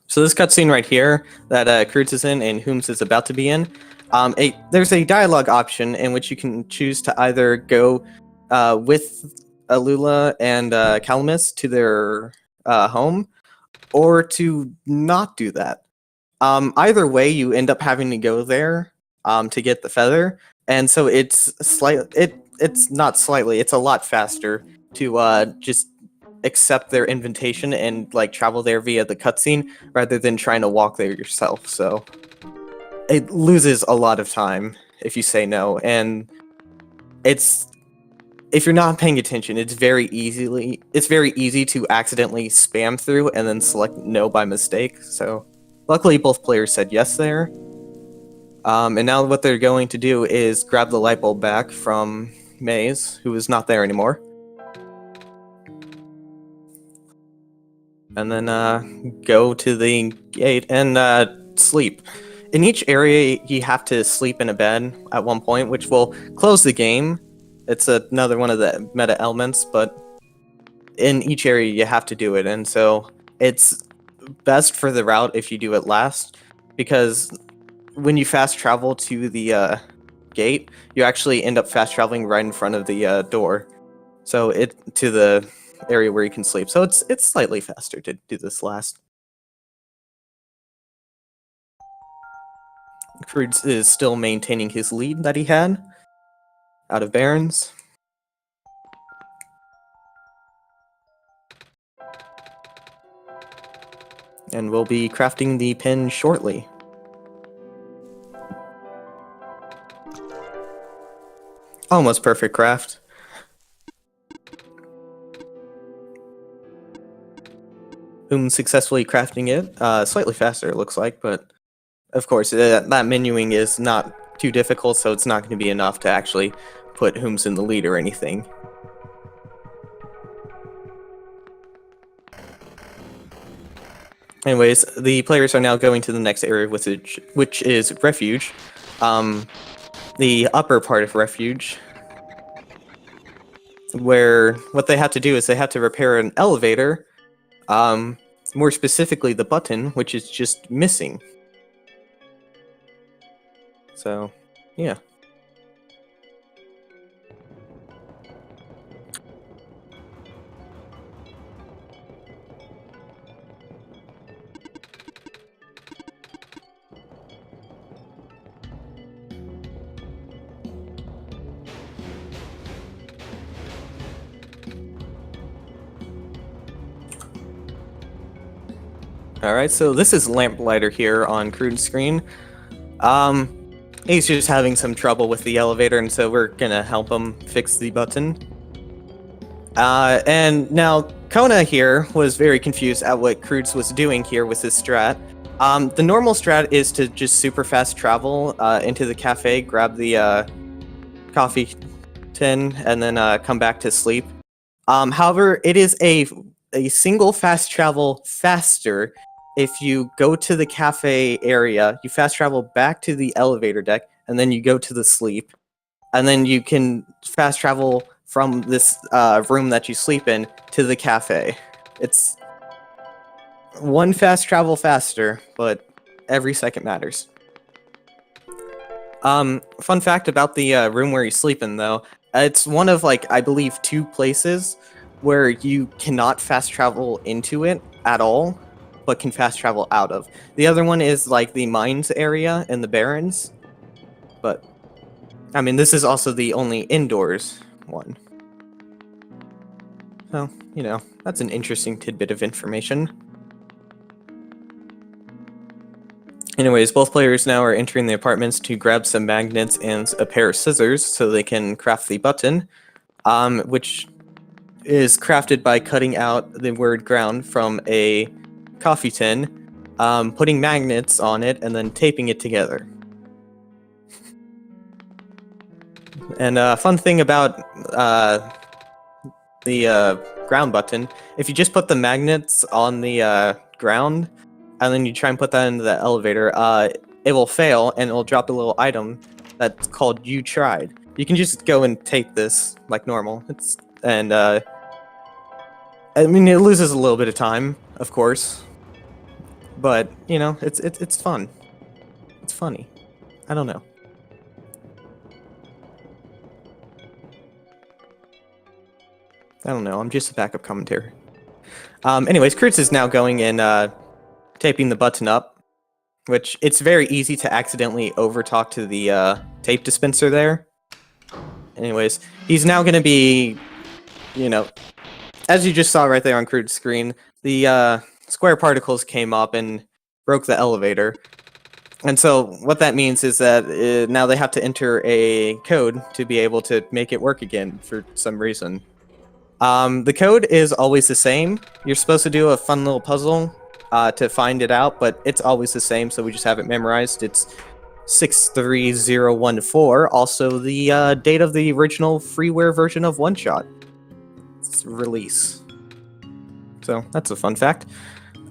Speaker 2: So this cutscene right here that crewds is in and Wh0mIsDS is about to be in, there's a dialogue option in which you can choose to either go with Alula and Calamus to their home, or to not do that. Either way, you end up having to go there to get the feather, and so it's not slightly, it's a lot faster to just accept their invitation and like travel there via the cutscene rather than trying to walk there yourself. So it loses a lot of time if you say no, and if you're not paying attention, it's very easy to accidentally spam through and then select no by mistake. So luckily both players said yes there. And now what they're going to do is grab the light bulb back from Maze, who is not there anymore. And then go to the gate and sleep. In each area, you have to sleep in a bed at one point, which will close the game. It's another one of the meta elements, but in each area, you have to do it. And so it's best for the route if you do it last, because when you fast travel to the gate, you actually end up fast traveling right in front of the door. So to the area where you can sleep. So it's slightly faster to do this last. crewds is still maintaining his lead that he had out of Barons. And we'll be crafting the pin shortly. Almost perfect craft. Whom successfully crafting it. Slightly faster, it looks like, but of course, that menuing is not too difficult, so it's not going to be enough to actually put Whom's in the lead or anything. Anyways, the players are now going to the next area, which is Refuge. The upper part of Refuge, where what they have to do is they have to repair an elevator, more specifically the button, which is just missing. So, yeah. Alright, so this is Lamplighter here on crewd screen. He's just having some trouble with the elevator, and so we're gonna help him fix the button. And now, Kona here was very confused at what crewds was doing here with his strat. The normal strat is to just super fast travel into the cafe, grab the coffee tin, and then come back to sleep. However, it is a single fast travel faster if you go to the cafe area, you fast travel back to the elevator deck, and then you go to the sleep. And then you can fast travel from this room that you sleep in to the cafe. It's one fast travel faster, but every second matters. Fun fact about the room where you sleep in, though. It's one of, like, I believe 2 places where you cannot fast travel into it at all, but can fast travel out of. The other one is like the mines area in the Barrens, but I mean, this is also the only indoors one. So, you know, that's an interesting tidbit of information. Anyways, both players now are entering the apartments to grab some magnets and a pair of scissors so they can craft the button, which is crafted by cutting out the word ground from a coffee tin, putting magnets on it, and then taping it together. And a fun thing about the ground button, if you just put the magnets on the ground, and then you try and put that into the elevator, it will fail, and it will drop a little item that's called "You Tried." You can just go and tape this like normal. I mean, it loses a little bit of time, of course, but you know, it's fun. It's funny. I don't know. I'm just a backup commentator. Anyways, crewds is now going and taping the button up, which it's very easy to accidentally overtalk to the tape dispenser there. Anyways, he's now going to be, you know, as you just saw right there on Crude's screen, the square particles came up and broke the elevator. And so what that means is that now they have to enter a code to be able to make it work again for some reason. The code is always the same. You're supposed to do a fun little puzzle to find it out, but it's always the same, so we just have it memorized. It's 63014, also the date of the original freeware version of OneShot. It's release. So that's a fun fact.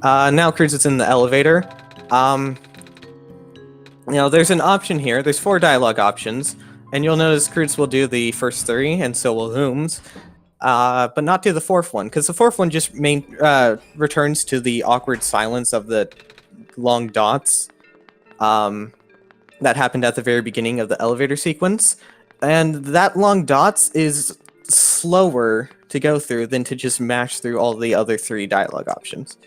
Speaker 2: Now Cruz is in the elevator. There's an option here. There's 4 dialogue options, and you'll notice Cruz will do the first 3, and so will Wh0mIsDS. But not do the 4th one, because the 4th one just returns to the awkward silence of the long dots that happened at the very beginning of the elevator sequence. And that long dots is slower to go through than to just mash through all the other 3 dialogue options.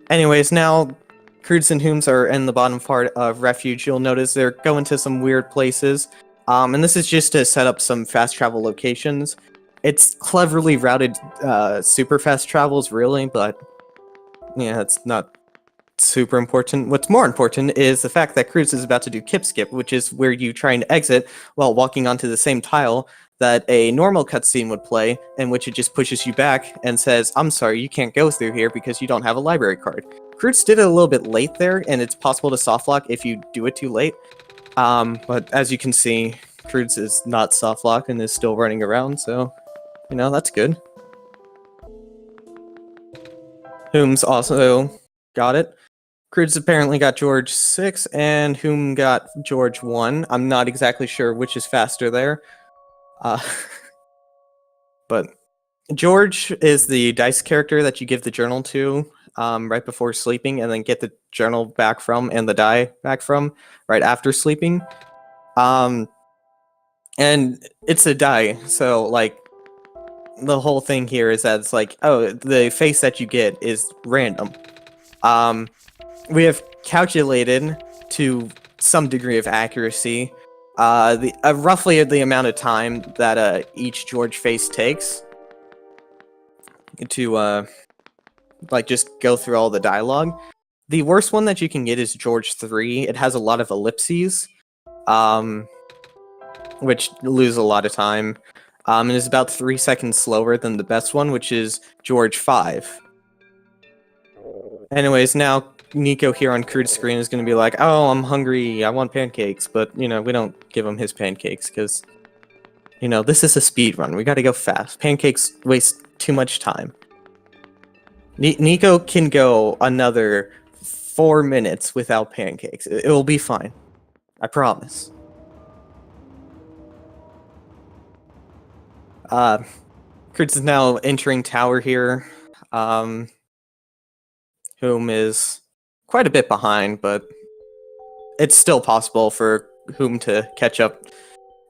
Speaker 2: Anyways, now Cruz and Wh0mIsDS are in the bottom part of Refuge. You'll notice they're going to some weird places. And this is just to set up some fast travel locations. It's cleverly routed super fast travels, really, but yeah, it's not super important. What's more important is the fact that Cruz is about to do Kip Skip, which is where you try and exit while walking onto the same tile that a normal cutscene would play, in which it just pushes you back and says, I'm sorry, you can't go through here because you don't have a library card. Cruz did it a little bit late there, and it's possible to softlock if you do it too late. But as you can see, Cruz is not softlock and is still running around, so that's good. Wh0mIsDS also got it. Cruz apparently got George 6, and Wh0mIsDS got George 1. I'm not exactly sure which is faster there. But George is the dice character that you give the journal to right before sleeping, and then get the journal back from and the die back from right after sleeping. And it's a die, so like the whole thing here is that it's like, oh, the face that you get is random. We have calculated to some degree of accuracy roughly the amount of time that each George face takes to just go through all the dialogue. The worst one that you can get is George 3. It has a lot of ellipses, which lose a lot of time. And is about 3 seconds slower than the best one, which is George 5. Anyways, now Nico here on Crude's screen is going to be like, oh, I'm hungry, I want pancakes, but, we don't give him his pancakes, because, this is a speed run, we gotta go fast. Pancakes waste too much time. Nico can go another 4 minutes without pancakes. It will be fine. I promise. Cruz is now entering tower here. Wh0mIsDS is quite a bit behind, but it's still possible for Wh0mIsDS to catch up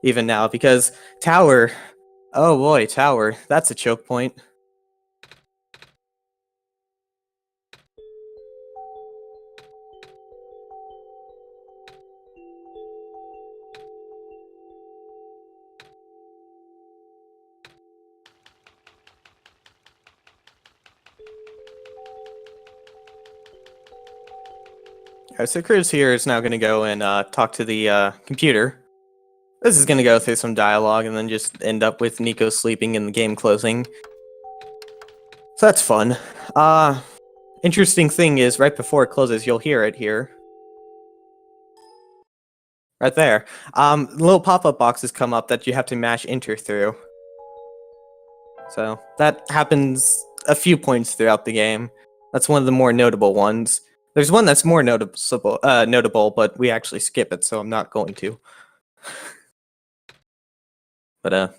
Speaker 2: even now, because tower, oh boy, tower, that's a choke point. Alright, so Cruz here is now going to go and talk to the computer. This is going to go through some dialogue and then just end up with Nico sleeping and the game closing. So that's fun. Interesting thing is, right before it closes, you'll hear it here. Right there. Little pop-up boxes come up that you have to mash enter through. So that happens a few points throughout the game. That's one of the more notable ones. There's one that's more notable, but we actually skip it, so I'm not going to. But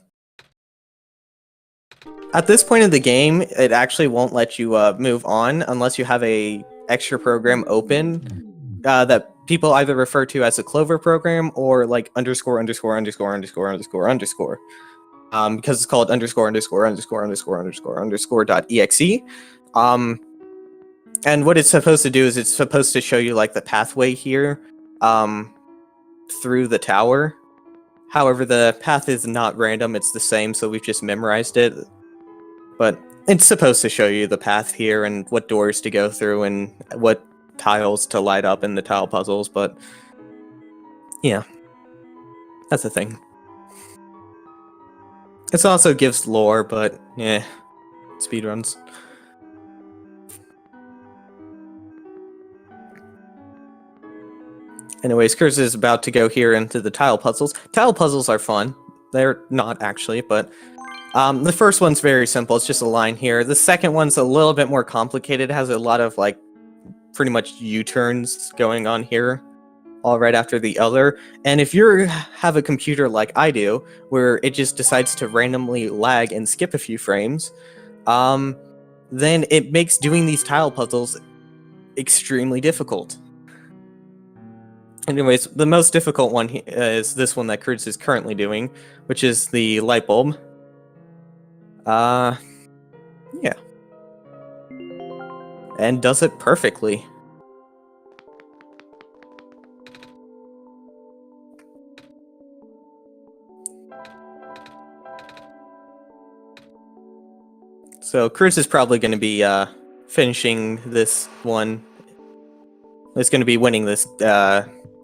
Speaker 2: at this point of the game, it actually won't let you move on unless you have a extra program open that people either refer to as a Clover program or like underscore underscore underscore underscore underscore underscore. Because it's called underscore underscore underscore underscore underscore underscore .exe. And what it's supposed to do is it's supposed to show you like the pathway here through the tower. However, the path is not random, it's the same, so we've just memorized it. But It's supposed to show you the path here and what doors to go through and what tiles to light up in the tile puzzles, but yeah, that's the thing. It also gives lore, but yeah, speedruns. Anyways, Curse is about to go here into the tile puzzles. Tile puzzles are fun. They're not actually, but the first one's very simple. It's just a line here. The second one's a little bit more complicated. It has a lot of like pretty much U-turns going on here, all right after the other. And if you have a computer like I do, where it just decides to randomly lag and skip a few frames, then it makes doing these tile puzzles extremely difficult. Anyways, the most difficult one is this one that crewds is currently doing, which is the light bulb. Yeah. And does it perfectly. So Cruz is probably going to be finishing this one. He's going to be winning this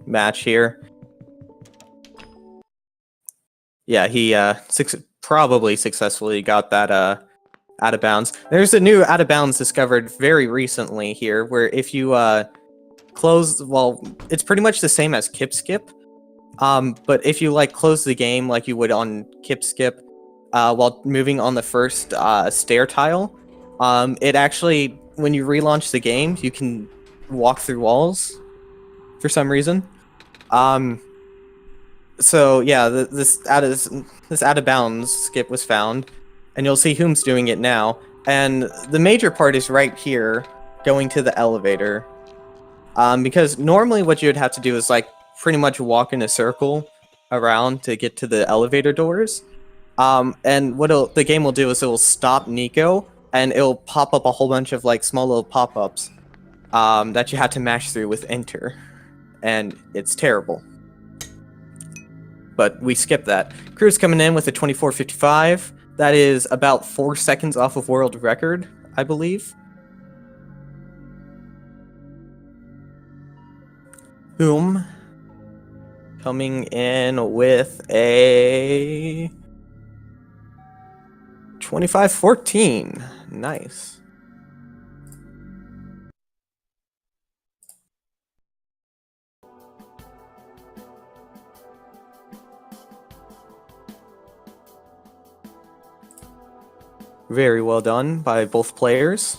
Speaker 2: match here. Yeah, he probably successfully got that out of bounds. There's a new out of bounds discovered very recently here, where if you close, well, it's pretty much the same as Kip Skip, but if you like close the game like you would on Kip Skip, while moving on the first stair tile, it actually, when you relaunch the game, you can walk through walls for some reason. So yeah, this out of bounds skip was found, and you'll see whom's doing it now. And the major part is right here, going to the elevator. Because normally what you would have to do is like pretty much walk in a circle around to get to the elevator doors. And what the game will do is it will stop Nico, and it'll pop up a whole bunch of like small little pop-ups that you have to mash through with enter, and it's terrible. But we skip that. Crew's coming in with a 24:55. That is about 4 seconds off of world record, I believe. Wh0m coming in with a 25:14. Nice. Very well done by both players.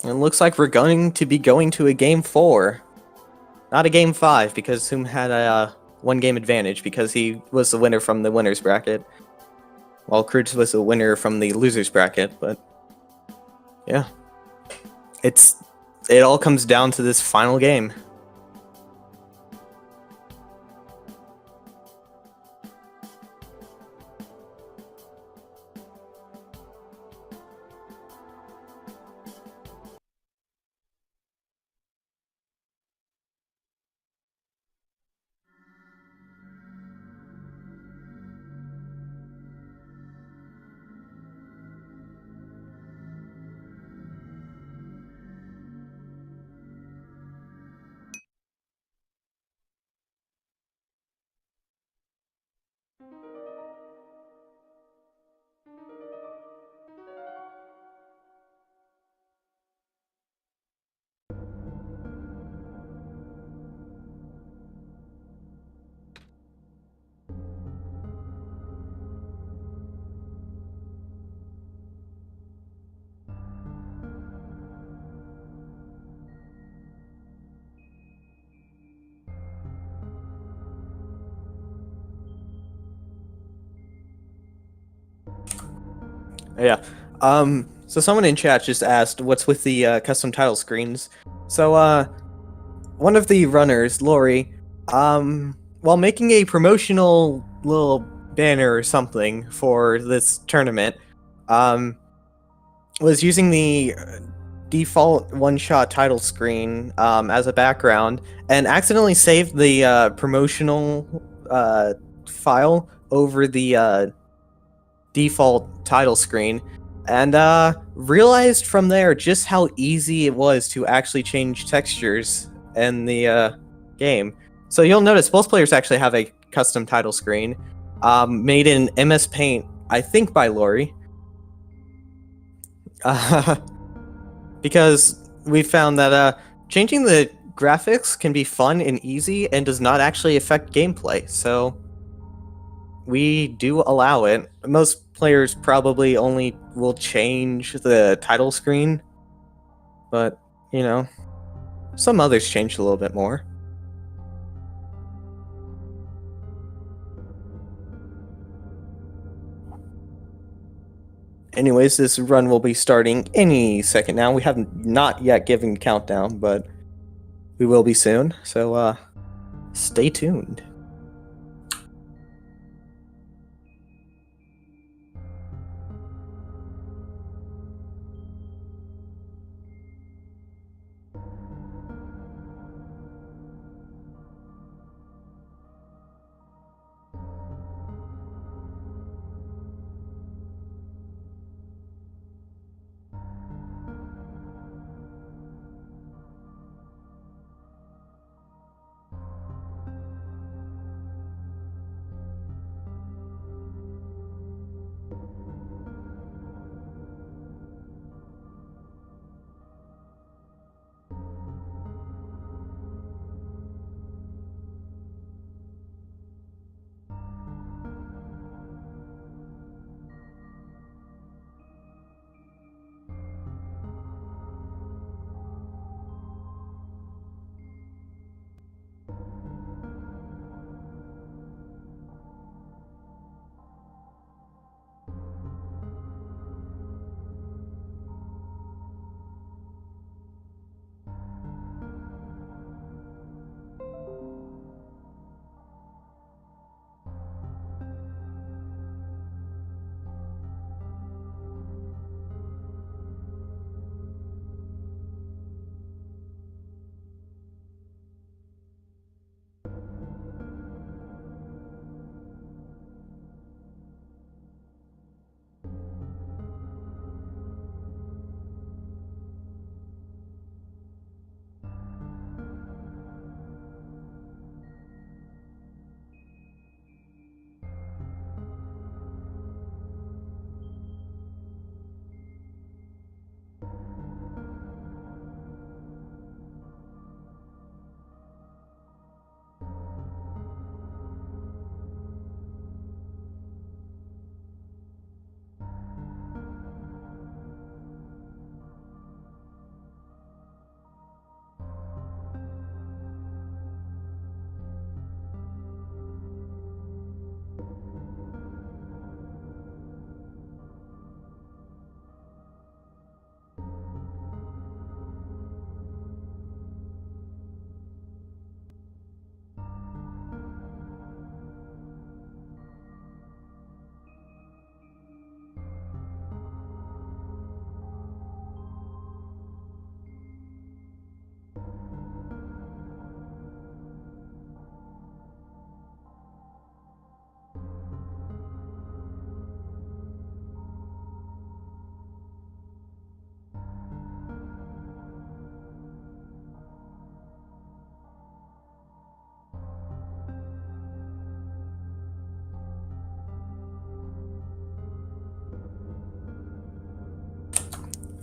Speaker 2: And it looks like we're going to be going to a game 4. Not a game 5, because Wh0m had a 1-game advantage because he was the winner from the winner's bracket, while crewds was the winner from the loser's bracket. But yeah, it all comes down to this final game. Yeah. So someone in chat just asked what's with the custom title screens. So one of the runners, Lori, while making a promotional little banner or something for this tournament, was using the default one-shot title screen as a background and accidentally saved the promotional file over the default title screen, and realized from there just how easy it was to actually change textures in the game. So you'll notice both players actually have a custom title screen made in MS Paint, I think by Lori. Because we found that changing the graphics can be fun and easy and does not actually affect gameplay, so we do allow it. Most players probably only will change the title screen, but, you know, some others change a little bit more. Anyways, this run will be starting any second now. We have not yet given countdown, but we will be soon, so stay tuned.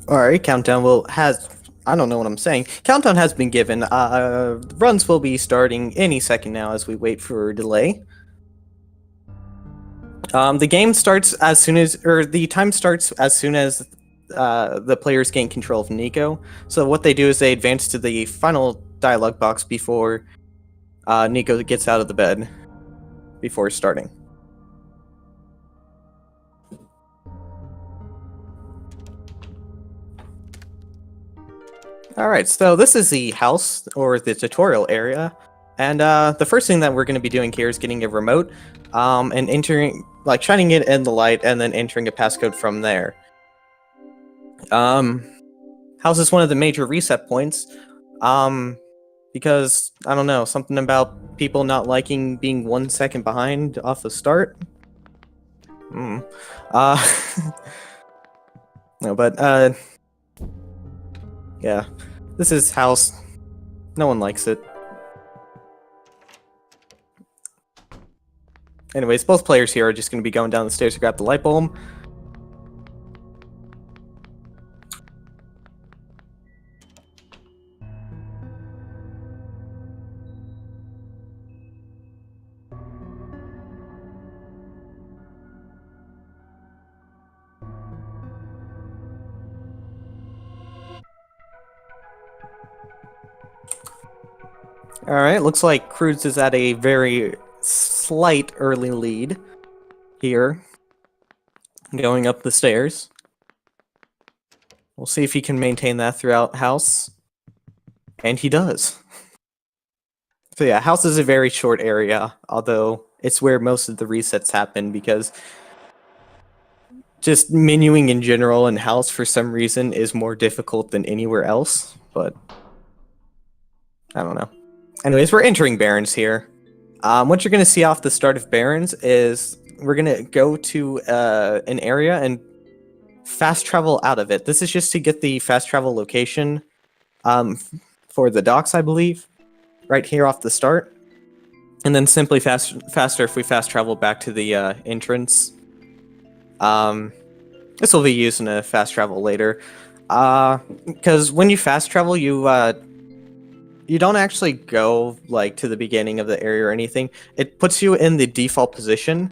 Speaker 2: Alright, countdown has I don't know what I'm saying. Countdown has been given. Runs will be starting any second now as we wait for a delay. The game starts as soon as, or the time starts as soon as the players gain control of Nico. So what they do is they advance to the final dialogue box before Nico gets out of the bed before starting. Alright, so this is the house, or the tutorial area, and the first thing that we're going to be doing here is getting a remote, and entering, like, shining it in the light, and then entering a passcode from there. How house is one of the major reset points. Because, I don't know, something about people not liking being 1 second behind off the start? No, but, yeah. This is house. No one likes it. Anyways, both players here are just going to be going down the stairs to grab the light bulb. Alright, looks like crewds is at a very slight early lead here. Going up the stairs. We'll see if he can maintain that throughout house. And he does. So yeah, house is a very short area, although it's where most of the resets happen because just menuing in general in house for some reason is more difficult than anywhere else, but I don't know. Anyways, we're entering Barrens here. What you're going to see off the start of Barrens is we're going to go to an area and fast travel out of it. This is just to get the fast travel location for the docks, I believe, right here off the start. And then simply faster if we fast travel back to the entrance. This will be used in a fast travel later. Because when you fast travel, you don't actually go like to the beginning of the area or anything. It puts you in the default position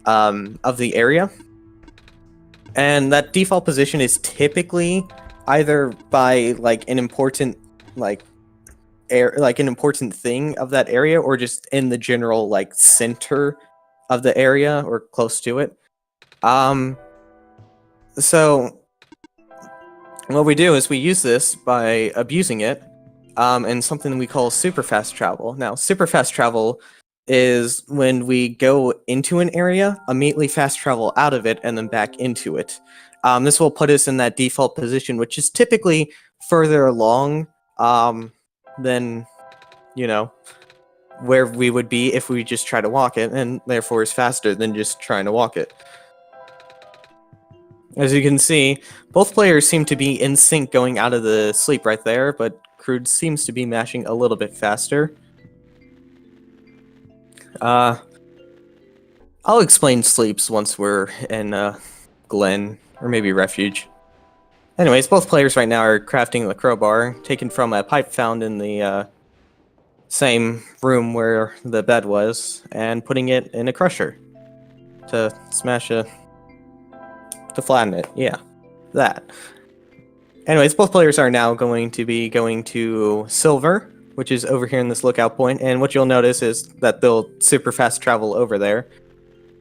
Speaker 2: of the area. And that default position is typically either by like an important an important thing of that area or just in the general like center of the area or close to it. So what we do is we use this by abusing it. And something we call super fast travel. Now, super fast travel is when we go into an area, immediately fast travel out of it, and then back into it. This will put us in that default position, which is typically further along than, you know, where we would be if we just try to walk it, and therefore is faster than just trying to walk it. As you can see, both players seem to be in sync going out of the sleep right there, but crewds seems to be mashing a little bit faster. I'll explain sleeps once we're in Glen, or maybe Refuge. Anyways, both players right now are crafting the crowbar, taken from a pipe found in the same room where the bed was, and putting it in a crusher to smash to flatten it. Yeah, that. Anyways, both players are now going to be going to Silver, which is over here in this lookout point, and what you'll notice is that they'll super fast travel over there.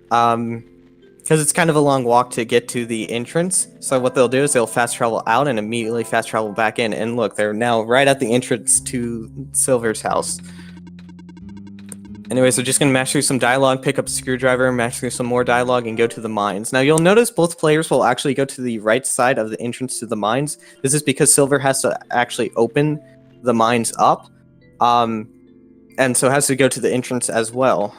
Speaker 2: Because it's kind of a long walk to get to the entrance, so what they'll do is they'll fast travel out and immediately fast travel back in, and look, they're now right at the entrance to Silver's house. Anyways, they're just going to mash through some dialogue, pick up a screwdriver, mash through some more dialogue, and go to the mines. Now, you'll notice both players will actually go to the right side of the entrance to the mines. This is because Silver has to actually open the mines up, and so has to go to the entrance as well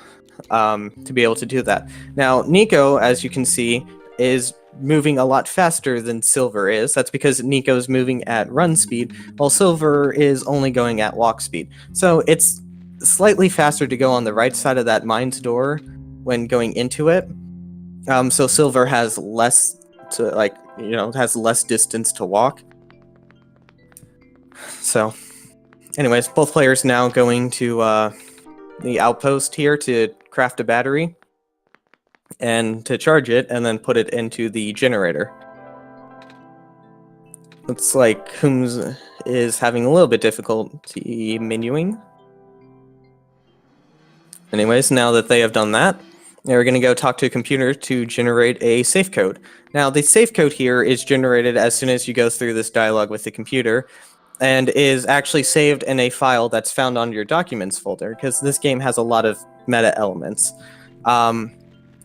Speaker 2: to be able to do that. Now, Nico, as you can see, is moving a lot faster than Silver is. That's because Nico's moving at run speed, while Silver is only going at walk speed. So it's slightly faster to go on the right side of that mines door when going into it. So Silver has less to has less distance to walk. So anyways, both players now going to the outpost here to craft a battery and to charge it and then put it into the generator. Looks like Wh0mIsDS is having a little bit difficulty menuing. Anyways, now that they have done that, they're going to go talk to a computer to generate a safe code. Now, the safe code here is generated as soon as you go through this dialogue with the computer, and is actually saved in a file that's found on your documents folder, because this game has a lot of meta elements, and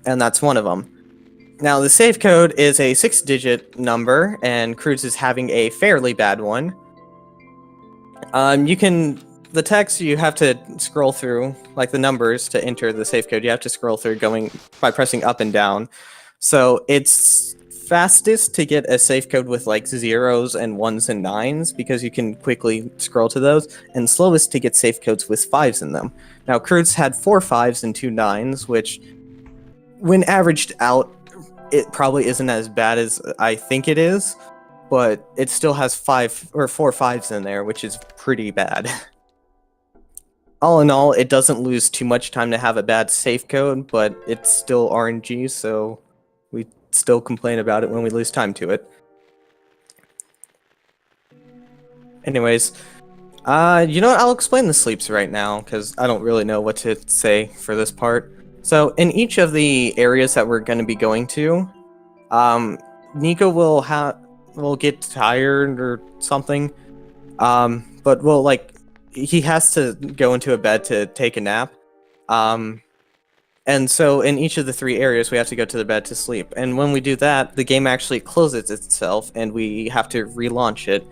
Speaker 2: that's one of them. Now, the save code is a 6-digit number, and crewds is having a fairly bad one. The text you have to scroll through, like the numbers to enter the save code, you have to scroll through going by pressing up and down. So it's fastest to get a save code with like 0s and 1s and 9s because you can quickly scroll to those, and slowest to get save codes with 5s in them. Now, crewds had 4 5s and 2 9s, which, when averaged out, it probably isn't as bad as I think it is, but it still has 4 5s in there, which is pretty bad. All in all, it doesn't lose too much time to have a bad safe code, but it's still RNG, so we still complain about it when we lose time to it. Anyways, you know what? I'll explain the sleeps right now, because I don't really know what to say for this part. So, in each of the areas that we're going to be going to, Nico will get tired or something, but he has to go into a bed to take a nap. And so in each of the 3 areas, we have to go to the bed to sleep. And when we do that, the game actually closes itself, and we have to relaunch it.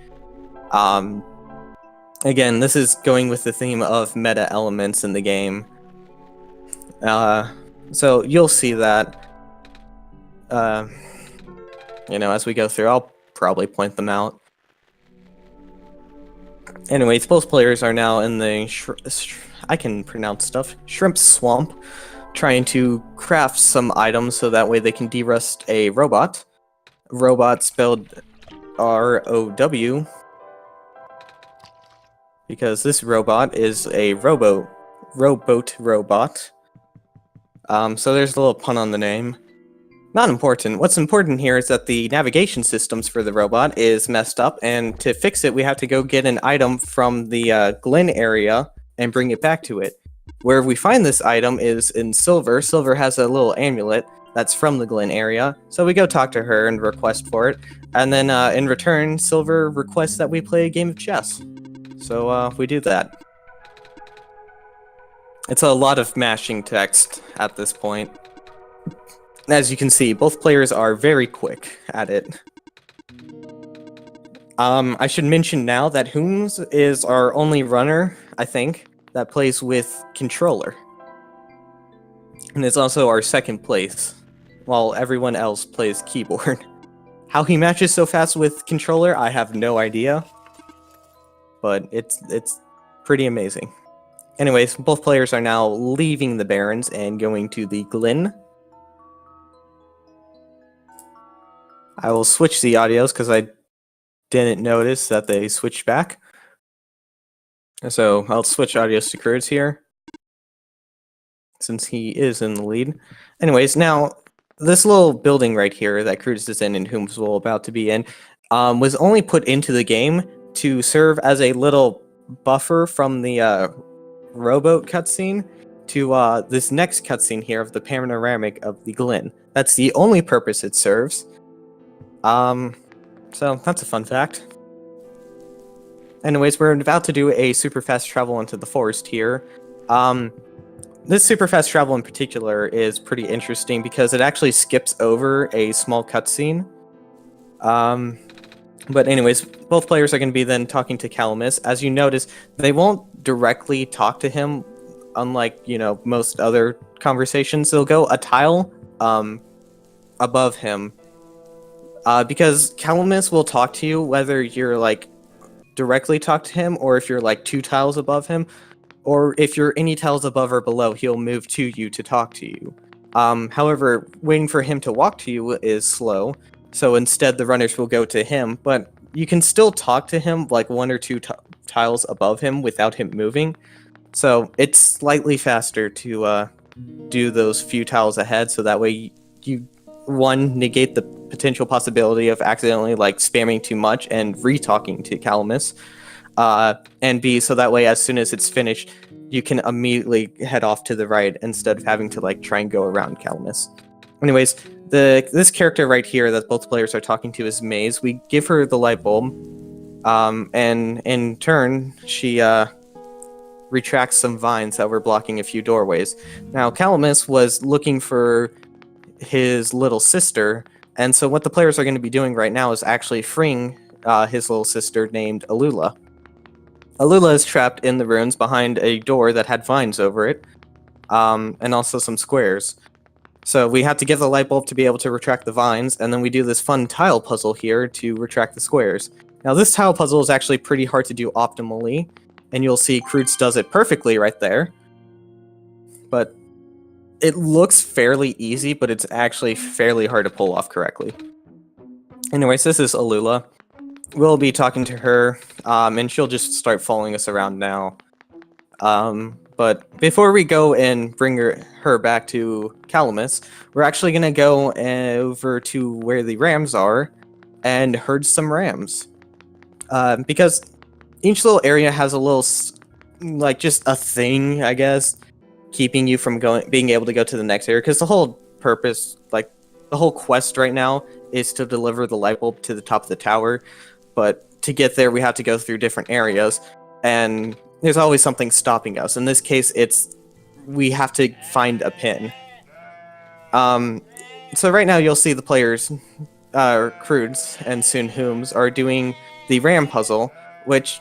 Speaker 2: Again, this is going with the theme of meta elements in the game. So you'll see that, as we go through. I'll probably point them out. Anyways, both players are now in the I can pronounce stuff. Shrimp Swamp, trying to craft some items so that way they can derust a robot. Robot spelled R-O-W, because this robot is a rowboat robot. So there's a little pun on the name. Not important. What's important here is that the navigation systems for the robot is messed up, and to fix it, we have to go get an item from the Glen area and bring it back to it. Where we find this item is in Silver. Silver has a little amulet that's from the Glen area, so we go talk to her and request for it, and then in return, Silver requests that we play a game of chess. So we do that. It's a lot of mashing text at this point. As you can see, both players are very quick at it. I should mention now that Wh0mIsDS is our only runner, I think, that plays with controller. And it's also our second place, while everyone else plays keyboard. How he matches so fast with controller, I have no idea. But it's pretty amazing. Anyways, both players are now leaving the Barrens and going to the Glen. I will switch the audios because I didn't notice that they switched back. So I'll switch audios to crewds here, since he is in the lead. Anyways, now this little building right here that crewds is in and Wh0mIsDS will about to be in was only put into the game to serve as a little buffer from the rowboat cutscene to this next cutscene here of the panoramic of the Glen. That's the only purpose it serves. So that's a fun fact. Anyways, we're about to do a super fast travel into the forest here. This super fast travel in particular is pretty interesting because it actually skips over a small cutscene. But anyways, both players are going to be then talking to Calamus. As you notice, they won't directly talk to him, unlike, most other conversations. They'll go a tile above him. Because Calamus will talk to you whether you're directly talk to him or if you're 2 tiles above him, or if you're any tiles above or below, he'll move to you to talk to you. However, waiting for him to walk to you is slow, so instead the runners will go to him, but you can still talk to him 1 or 2 tiles above him without him moving. So it's slightly faster to do those few tiles ahead, so that way you, 1, negate the potential possibility of accidentally spamming too much and re-talking to Calamus, and B, so that way as soon as it's finished, you can immediately head off to the right instead of having to try and go around Calamus. Anyways, this character right here that both players are talking to is Maze. We give her the light bulb, and in turn, she retracts some vines that were blocking a few doorways. Now, Calamus was looking for his little sister. And so what the players are going to be doing right now is actually freeing his little sister named Alula. Alula is trapped in the ruins behind a door that had vines over it, and also some squares. So we have to get the light bulb to be able to retract the vines, and then we do this fun tile puzzle here to retract the squares. Now this tile puzzle is actually pretty hard to do optimally, and you'll see crewds does it perfectly right there. But it looks fairly easy, but it's actually fairly hard to pull off correctly. Anyways, this is Alula. We'll be talking to her, and she'll just start following us around now. But before we go and bring her back to Calamus, we're actually going to go over to where the rams are and herd some rams. Because each little area has a little, like, just a thing, I guess, keeping you from being able to go to the next area. Because the whole purpose, like, the whole quest right now is to deliver the light bulb to the top of the tower. But to get there, we have to go through different areas, and there's always something stopping us. In this case, we have to find a pin. So right now you'll see the players, crewds and soon Wh0ms, are doing the ram puzzle, which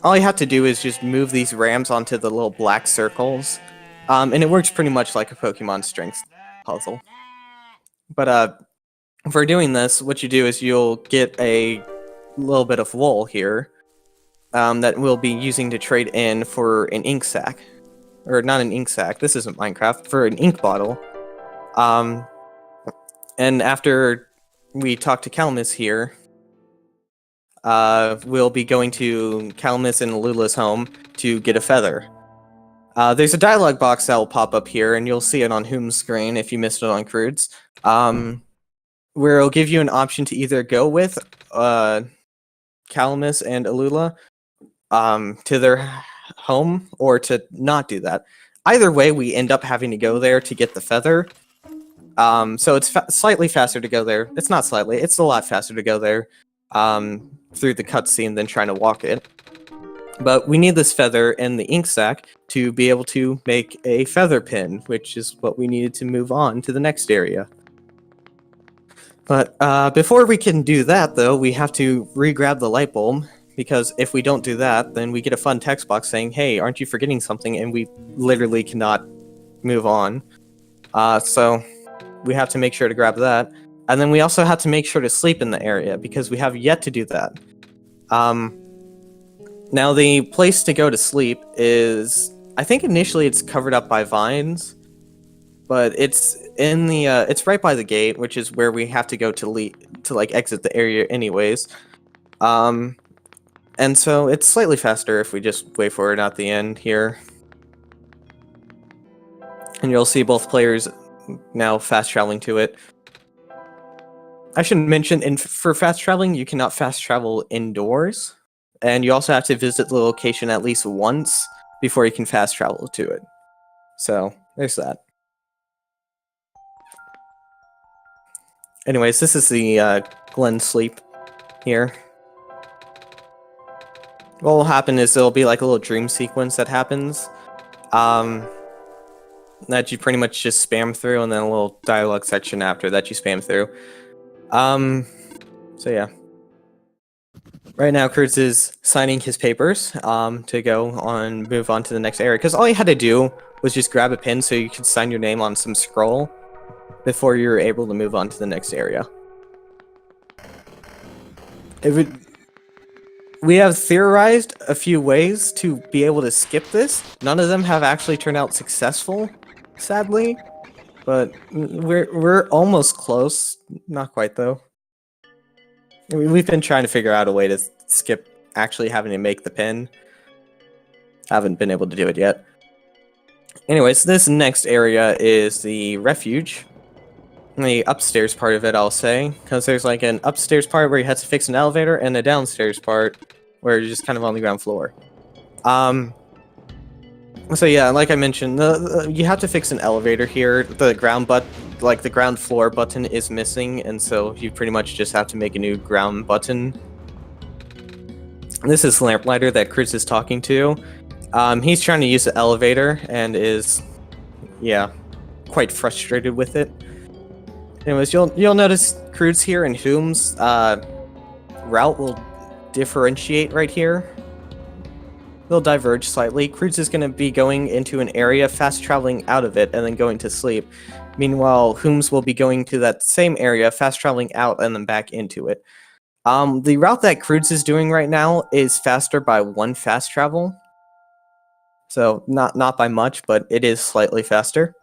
Speaker 2: all you have to do is just move these rams onto the little black circles, and it works pretty much like a Pokemon strength puzzle. But for doing this, what you do is you'll get a little bit of wool here, that we'll be using to trade in for an ink sac. Or not an ink sac, this isn't Minecraft, for an ink bottle. And after we talk to Calamus here, we'll be going to Calamus and Alula's home to get a feather. There's a dialogue box that will pop up here, and you'll see it on Wh0m's screen if you missed it on crewds, where it'll give you an option to either go with Calamus and Alula to their home, or to not do that. Either way, we end up having to go there to get the feather. So it's slightly faster to go there. It's not slightly, it's a lot faster to go there through the cutscene than trying to walk it. But we need this feather and the ink sac to be able to make a feather pin, which is what we needed to move on to the next area. But before we can do that, though, we have to re-grab the light bulb, because if we don't do that, then we get a fun text box saying, hey, aren't you forgetting something? And we literally cannot move on. So we have to make sure to grab that. And then we also have to make sure to sleep in the area, because we have yet to do that. Now, the place to go to sleep is, I think initially it's covered up by vines, but it's in the it's right by the gate, which is where we have to go to like exit the area anyways. And so it's slightly faster if we just wait for it at the end here. And you'll see both players now fast traveling to it. I should mention, for fast traveling, you cannot fast travel indoors. And you also have to visit the location at least once before you can fast travel to it. So, there's that. Anyways, this is the Glen sleep here. What will happen is there'll be like a little dream sequence that happens. That you pretty much just spam through, and then a little dialogue section after that you spam through. So yeah. Right now, Crewds is signing his papers to move on to the next area. Because all you had to do was just grab a pin so you could sign your name on some scroll before you were able to move on to the next area. We have theorized a few ways to be able to skip this. None of them have actually turned out successful, sadly. But we're almost close. Not quite, though. We've been trying to figure out a way to skip actually having to make the pin. Haven't been able to do it yet. Anyways, this next area is the refuge. The upstairs part of it, I'll say. Because there's like an upstairs part where you have to fix an elevator, and a downstairs part where you're just kind of on the ground floor. So yeah, like I mentioned, you have to fix an elevator here. The ground floor button is missing, and so you pretty much just have to make a new ground button. This is Lamplighter that Chris is talking to. He's trying to use the elevator and is, yeah, quite frustrated with it. Anyways, you'll notice crewds here and Wh0m's route will differentiate right here. They'll diverge slightly. Crewds is going to be going into an area, fast traveling out of it, and then going to sleep. Meanwhile, Wh0m's will be going to that same area, fast traveling out, and then back into it. The route that crewds is doing right now is faster by 1 fast travel. So not by much, but it is slightly faster.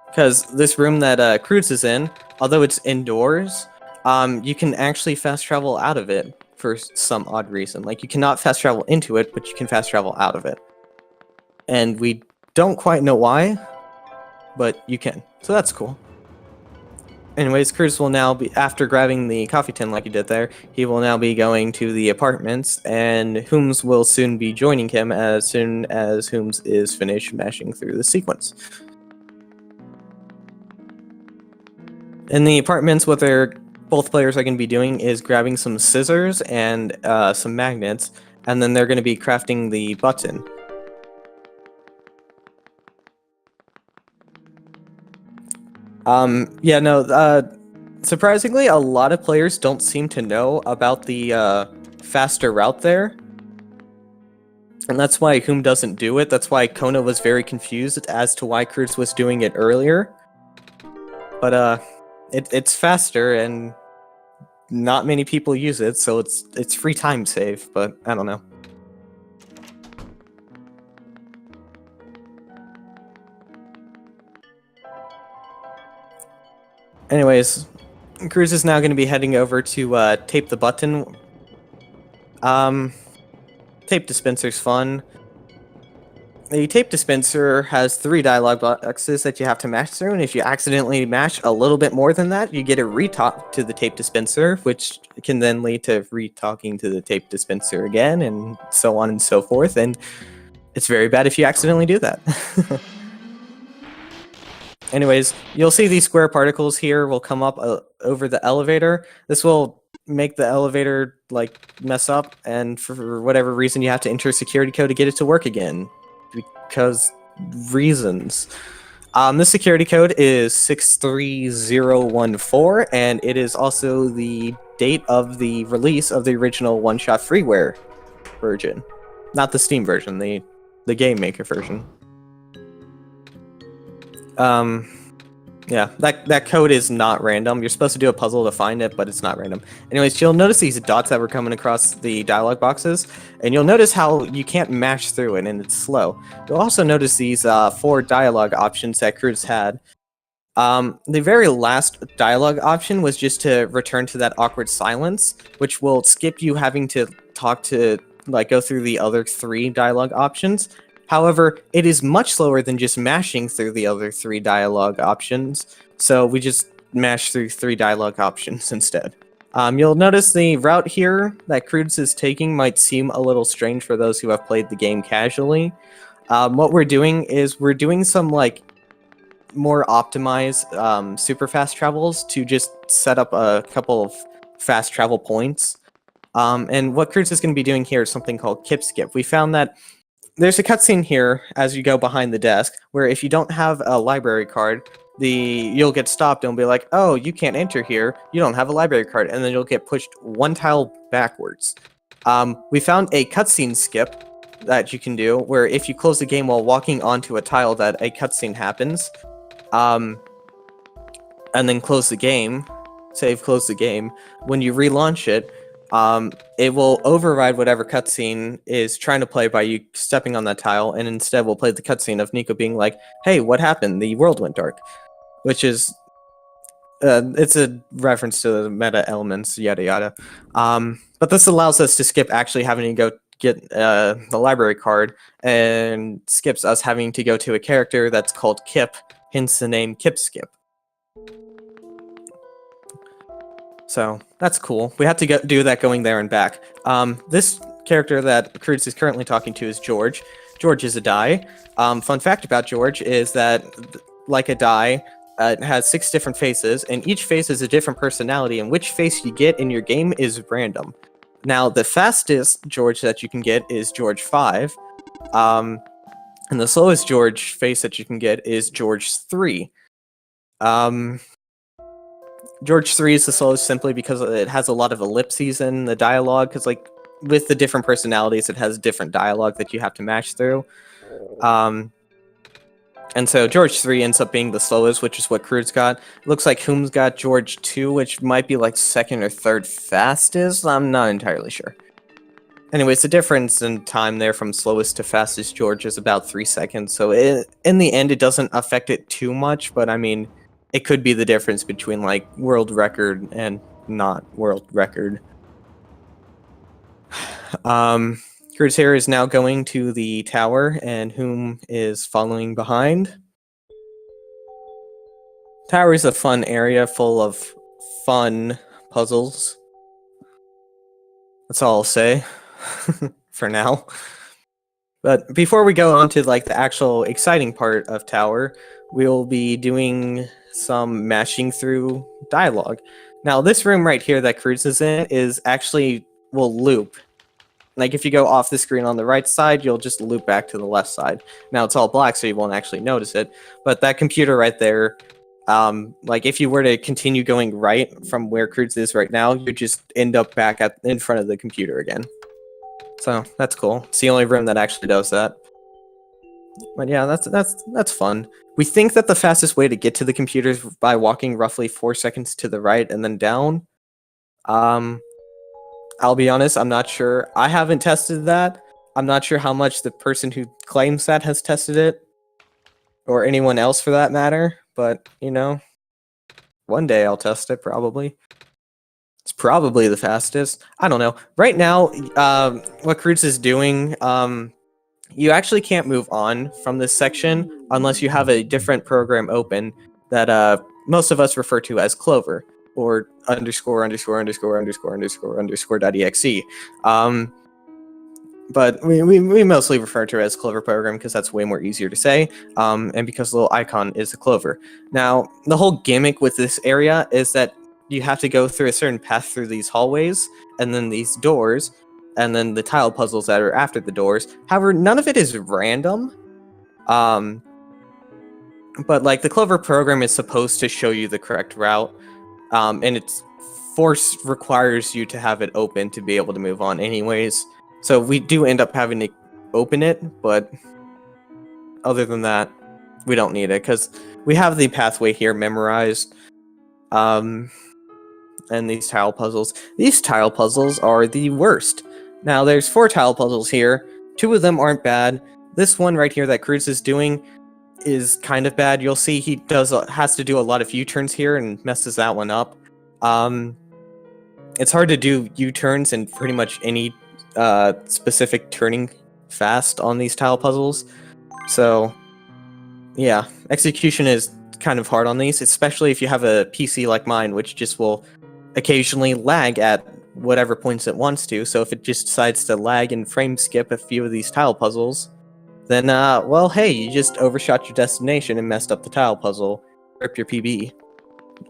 Speaker 2: Because this room that crewds is in, although it's indoors, you can actually fast travel out of it for some odd reason. Like, you cannot fast travel into it, but you can fast travel out of it. And we don't quite know why, but you can. So that's cool. Anyways, crewds will now be, after grabbing the coffee tin like he did there, he will now be going to the apartments, and Wh0m's will soon be joining him as soon as Wh0m's is finished mashing through the sequence. In the apartments, what both players are going to be doing is grabbing some scissors and some magnets, and then they're going to be crafting the button. Surprisingly, a lot of players don't seem to know about the faster route there. And that's why Wh0m doesn't do it. That's why Kona was very confused as to why crewds was doing it earlier. But it's faster, and not many people use it, so it's free time save, but I don't know. Anyways, crewds is now going to be heading over to tape the button. Tape dispenser's fun. The tape dispenser has 3 dialogue boxes that you have to mash through, and if you accidentally mash a little bit more than that, you get a retalk to the tape dispenser, which can then lead to retalking to the tape dispenser again, and so on and so forth, and it's very bad if you accidentally do that. Anyways, you'll see these square particles here will come up over the elevator. This will make the elevator, like, mess up, and for whatever reason, you have to enter a security code to get it to work again. Because reasons. This security code is 63014, and it is also the date of the release of the original one-shot freeware version. Not the Steam version, the Game Maker version. Yeah, that code is not random. You're supposed to do a puzzle to find it, but it's not random. Anyways, you'll notice these dots that were coming across the dialog boxes, and you'll notice how you can't mash through it, and it's slow. You'll also notice these 4 dialogue options that crewds had. The very last dialogue option was just to return to that awkward silence, which will skip you having to talk to, like, go through the other 3 dialogue options. However, it is much slower than just mashing through the other 3 dialogue options, so we just mash through 3 dialogue options instead. You'll notice the route here that crewds is taking might seem a little strange for those who have played the game casually. What we're doing is we're doing some, like, more optimized super fast travels to just set up a couple of fast travel points. And what crewds is going to be doing here is something called Kip Skip. We found that there's a cutscene here as you go behind the desk where if you don't have a library card, you'll get stopped and be like, oh, you can't enter here, you don't have a library card, and then you'll get pushed 1 tile backwards. We found a cutscene skip that you can do where if you close the game while walking onto a tile that a cutscene happens, and then close the game, close the game, when you relaunch it, it will override whatever cutscene is trying to play by you stepping on that tile, and instead will play the cutscene of Nico being like, hey, what happened? The world went dark. Which is, it's a reference to the meta elements, yada yada. But this allows us to skip actually having to go get the library card, and skips us having to go to a character that's called Kip, hence the name Kip Skip. So that's cool. We have to do that going there and back. This character that crewds is currently talking to is George. George is a die. Fun fact about George is that, like a die, it has 6 different faces, and each face is a different personality, and which face you get in your game is random. Now, the fastest George that you can get is George 5, and the slowest George face that you can get is George 3. Um, George 3 is the slowest simply because it has a lot of ellipses in the dialogue, because like with the different personalities, it has different dialogue that you have to match through. And so George 3 ends up being the slowest, which is what crewds got. Looks like Wh0m's got George 2, which might be like second or third fastest. I'm not entirely sure. Anyways, the difference in time there from slowest to fastest George is about 3 seconds. So in the end, it doesn't affect it too much. But I mean, it could be the difference between like world record and not world record. Crewds is now going to the tower, and Wh0m is following behind. Tower is a fun area full of fun puzzles. That's all I'll say for now. But before we go on to like the actual exciting part of Tower, we'll be doing some mashing through dialogue. Now, this room right here that Crewds is in is actually will loop. Like if you go off the screen on the right side, you'll just loop back to the left side. Now it's all black, so you won't actually notice it. But that computer right there, like if you were to continue going right from where Crewds is right now, you just end up back in front of the computer again. So that's cool. It's the only room that actually does that. But yeah, that's fun. We think that the fastest way to get to the computer is by walking roughly 4 seconds to the right and then down. I'll be honest, I'm not sure. I haven't tested that. I'm not sure how much the person who claims that has tested it, or anyone else for that matter, but, you know, one day I'll test it, probably. It's probably the fastest. I don't know. Right now, what Crewds is doing, you actually can't move on from this section unless you have a different program open that most of us refer to as Clover, or _______.exe. But we mostly refer to it as Clover program because that's way more easier to say, and because the little icon is a clover. Now, the whole gimmick with this area is that you have to go through a certain path through these hallways, and then these doors, and then the tile puzzles that are after the doors. However, none of it is random. But like the Clover program is supposed to show you the correct route. And its force requires you to have it open to be able to move on anyways. So we do end up having to open it, but other than that, we don't need it because we have the pathway here memorized. And these tile puzzles. These tile puzzles are the worst. Now, there's 4 tile puzzles here. 2 of them aren't bad. This one right here that Crewds is doing is kind of bad. You'll see he has to do a lot of U-turns here and messes that one up. It's hard to do U-turns in pretty much any specific turning fast on these tile puzzles. So, yeah, execution is kind of hard on these, especially if you have a PC like mine, which just will occasionally lag at whatever points it wants to. So if it just decides to lag and frame skip a few of these tile puzzles, then, well, hey, you just overshot your destination and messed up the tile puzzle. Rip your PB.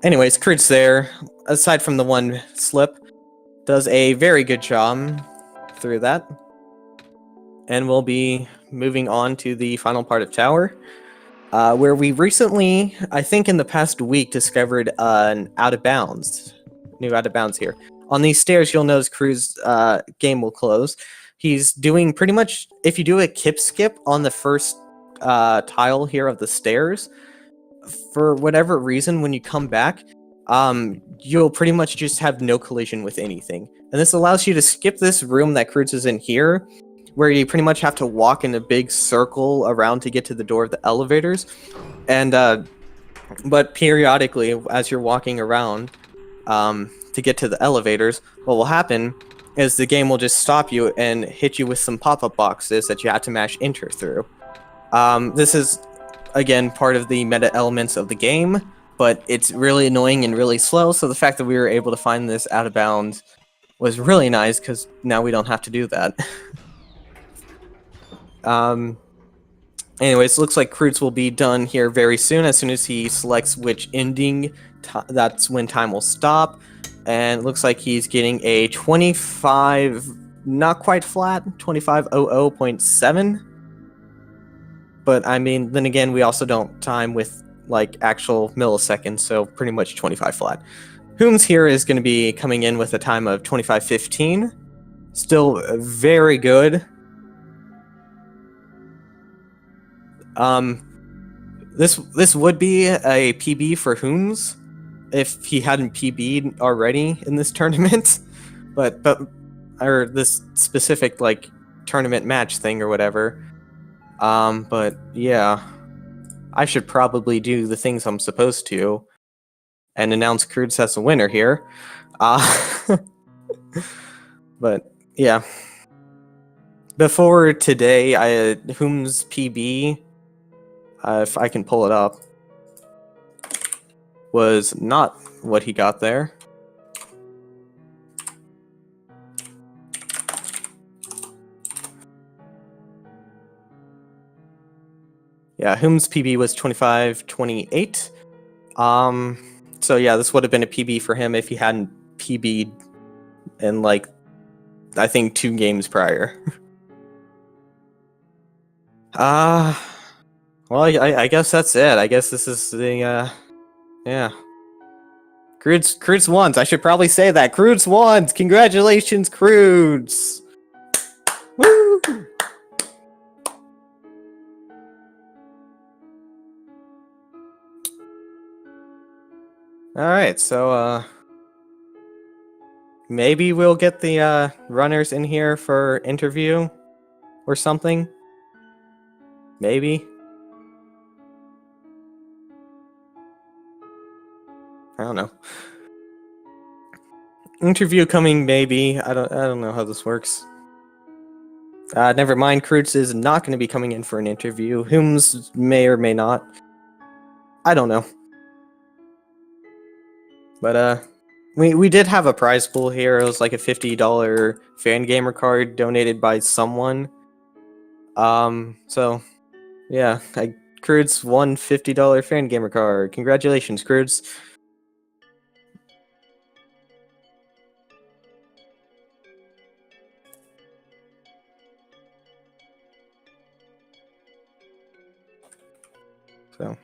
Speaker 2: Anyways, Crewds there, aside from the one slip, does a very good job through that. And we'll be moving on to the final part of Tower, where we recently, I think in the past week, discovered an new out of bounds here. On these stairs, you'll notice Crewds' game will close. He's doing pretty much, if you do a kip skip on the first tile here of the stairs, for whatever reason, when you come back, you'll pretty much just have no collision with anything. And this allows you to skip this room that Crewds is in here, where you pretty much have to walk in a big circle around to get to the door of the elevators. And, but periodically, as you're walking around to get to the elevators, what will happen is the game will just stop you and hit you with some pop-up boxes that you have to mash enter through. This is, again, part of the meta elements of the game, but it's really annoying and really slow, so the fact that we were able to find this out of bounds was really nice, because now we don't have to do that. Anyways, looks like Crewds will be done here very soon. As soon as he selects which ending, that's when time will stop. And it looks like he's getting a 25, not quite flat, 2500.7. But I mean, then again, we also don't time with like actual milliseconds, so pretty much 25 flat. Wh0m's here is going to be coming in with a time of 25:15. Still very good. This would be a PB for Wh0m's if he hadn't PB'd already in this tournament, but or this specific like tournament match thing or whatever. But yeah, I should probably do the things I'm supposed to and announce crewds as a winner here. But yeah, before today, Wh0m's PB, if I can pull it up, was not what he got there. Yeah, Wh0m's PB was 25:28. So yeah, this would have been a PB for him if he hadn't PB'd in like, I think 2 games prior. Well, I guess that's it. I guess this is the, yeah. Crewds won. I should probably say that. Crewds won! Congratulations, Crewds! Woo! Alright, so, maybe we'll get the, runners in here for interview or something. Maybe. I don't know. Interview coming, maybe. I don't know how this works. Never mind. Crewds is not going to be coming in for an interview. Wh0m's may or may not. I don't know. But we did have a prize pool here. It was like a $50 fan gamer card donated by someone. So yeah, Crewds won $50 fan gamer card. Congratulations, Crewds. So.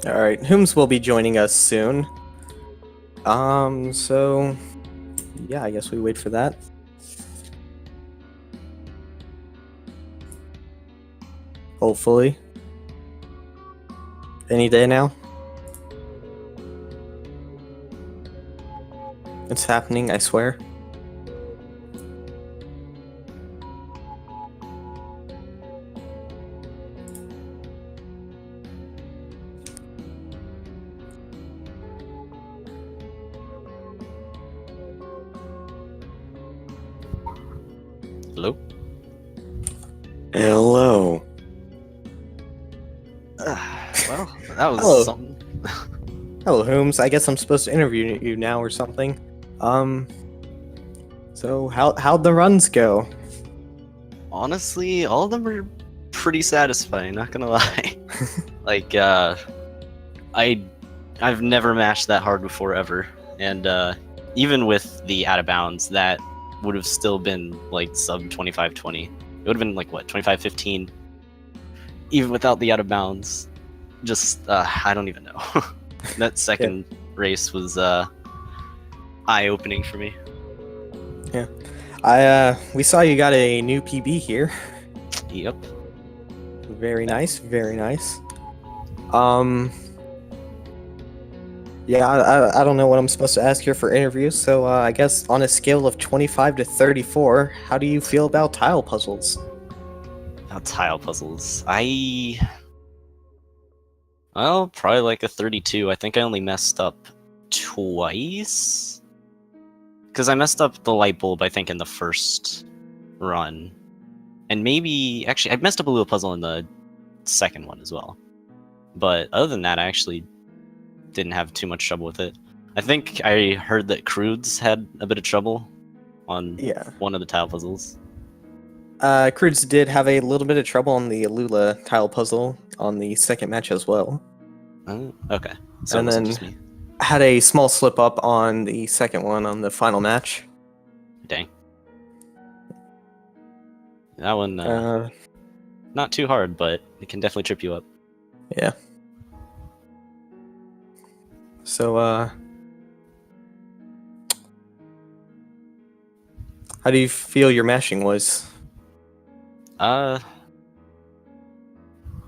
Speaker 2: Alright, Wh0m's will be joining us soon. So yeah, I guess we wait for that. Hopefully. Any day now. It's happening, I swear.
Speaker 3: Hello?
Speaker 2: Hello.
Speaker 3: Well, that was
Speaker 2: Hello.
Speaker 3: something.
Speaker 2: Hello, Wh0m's. I guess I'm supposed to interview you now or something. So how'd the runs go?
Speaker 3: Honestly, all of them were pretty satisfying, not gonna lie. Like, I've never mashed that hard before ever. And even with the out of bounds, that would have still been like sub 25:20. It would have been like what, 25:15? Even without the out of bounds. Just I don't even know. That second race was eye-opening for me.
Speaker 2: Yeah. We saw you got a new PB here.
Speaker 3: Yep.
Speaker 2: Very nice, very nice. Yeah, I don't know what I'm supposed to ask here for interviews, so I guess on a scale of 25 to 34, how do you feel about tile puzzles?
Speaker 3: Tile puzzles. Well, probably like a 32. I think I only messed up twice. Because I messed up the light bulb, I think, in the first run. and maybe actually I messed up a little puzzle in the second one as well. But other than that, I actually didn't have too much trouble with it. I think I heard that crewds had a bit of trouble on one of the tile puzzles.
Speaker 2: Crewds did have a little bit of trouble on the Alula tile puzzle on the second match as well.
Speaker 3: Okay. So
Speaker 2: And
Speaker 3: it wasn't
Speaker 2: then-
Speaker 3: just me.
Speaker 2: Had a small slip up on the second one on the final match.
Speaker 3: Dang. That one, not too hard, but it can definitely trip you up.
Speaker 2: Yeah. So, how do you feel your mashing was?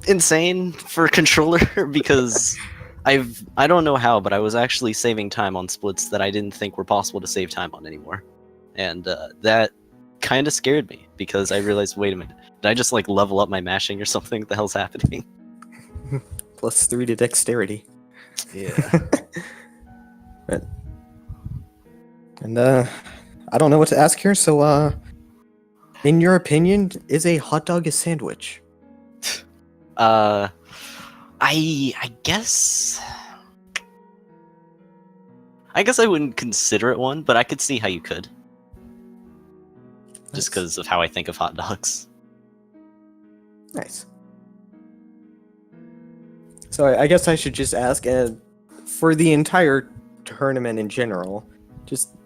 Speaker 3: Insane for a controller because I don't know how, but I was actually saving time on splits that I didn't think were possible to save time on anymore. And that kind of scared me because I realized, wait a minute, did I just like level up my mashing or something? What the hell's happening?
Speaker 2: +3 to dexterity.
Speaker 3: Yeah.
Speaker 2: And I don't know what to ask here, so in your opinion, is a hot dog a sandwich?
Speaker 3: I guess I wouldn't consider it one, but I could see how you could. Just because of how I think of hot dogs.
Speaker 2: Nice. So I guess I should just ask, for the entire tournament in general, just,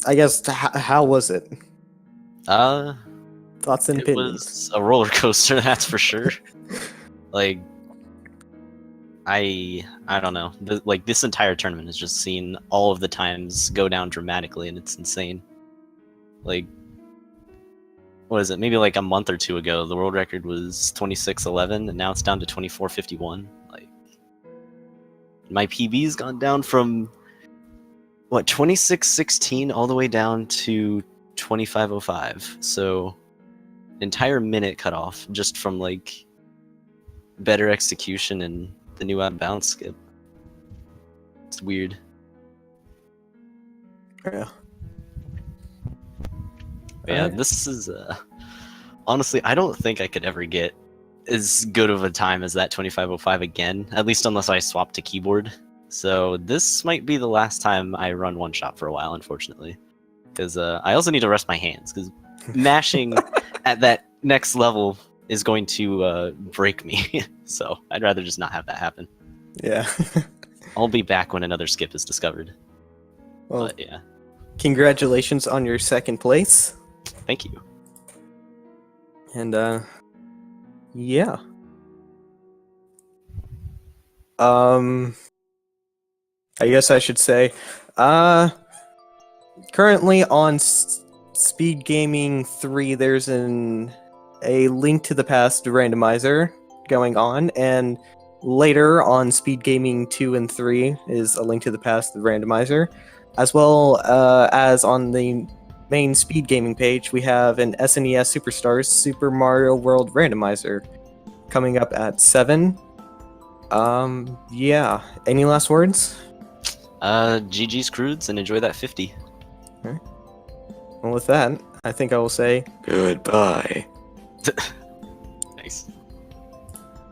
Speaker 2: I guess, how was it? Thoughts and
Speaker 3: It
Speaker 2: opinions.
Speaker 3: was a roller coaster, that's for sure. Like, I don't know. Like, this entire tournament has just seen all of the times go down dramatically, and it's insane. Like, what is it? Maybe like a month or two ago, the world record was 26:11, and now it's down to 24:51. Like, my PB's gone down from what 26:16 all the way down to 25:05. So, entire minute cut off just from like better execution and the new out of bounds skip. It's weird.
Speaker 2: Yeah.
Speaker 3: Yeah, this is honestly, I don't think I could ever get as good of a time as that 25:05 again, at least unless I swap to keyboard. So this might be the last time I run one shot for a while, unfortunately, because I also need to rest my hands because mashing at that next level is going to break me. So I'd rather just not have that happen.
Speaker 2: Yeah.
Speaker 3: I'll be back when another skip is discovered.
Speaker 2: Well,
Speaker 3: But yeah,
Speaker 2: congratulations on your second place.
Speaker 3: thank you.
Speaker 2: And yeah. I guess I should say currently on Speed Gaming 3 there's a Link to the Past randomizer going on, and later on Speed Gaming 2 and 3 is a Link to the Past randomizer, as well as on the main Speed Gaming page we have an SNES Superstars Super Mario World randomizer coming up at 7. Yeah, any last words?
Speaker 3: GG's crewds and enjoy that 50.
Speaker 2: Well, with that, I think I will say goodbye.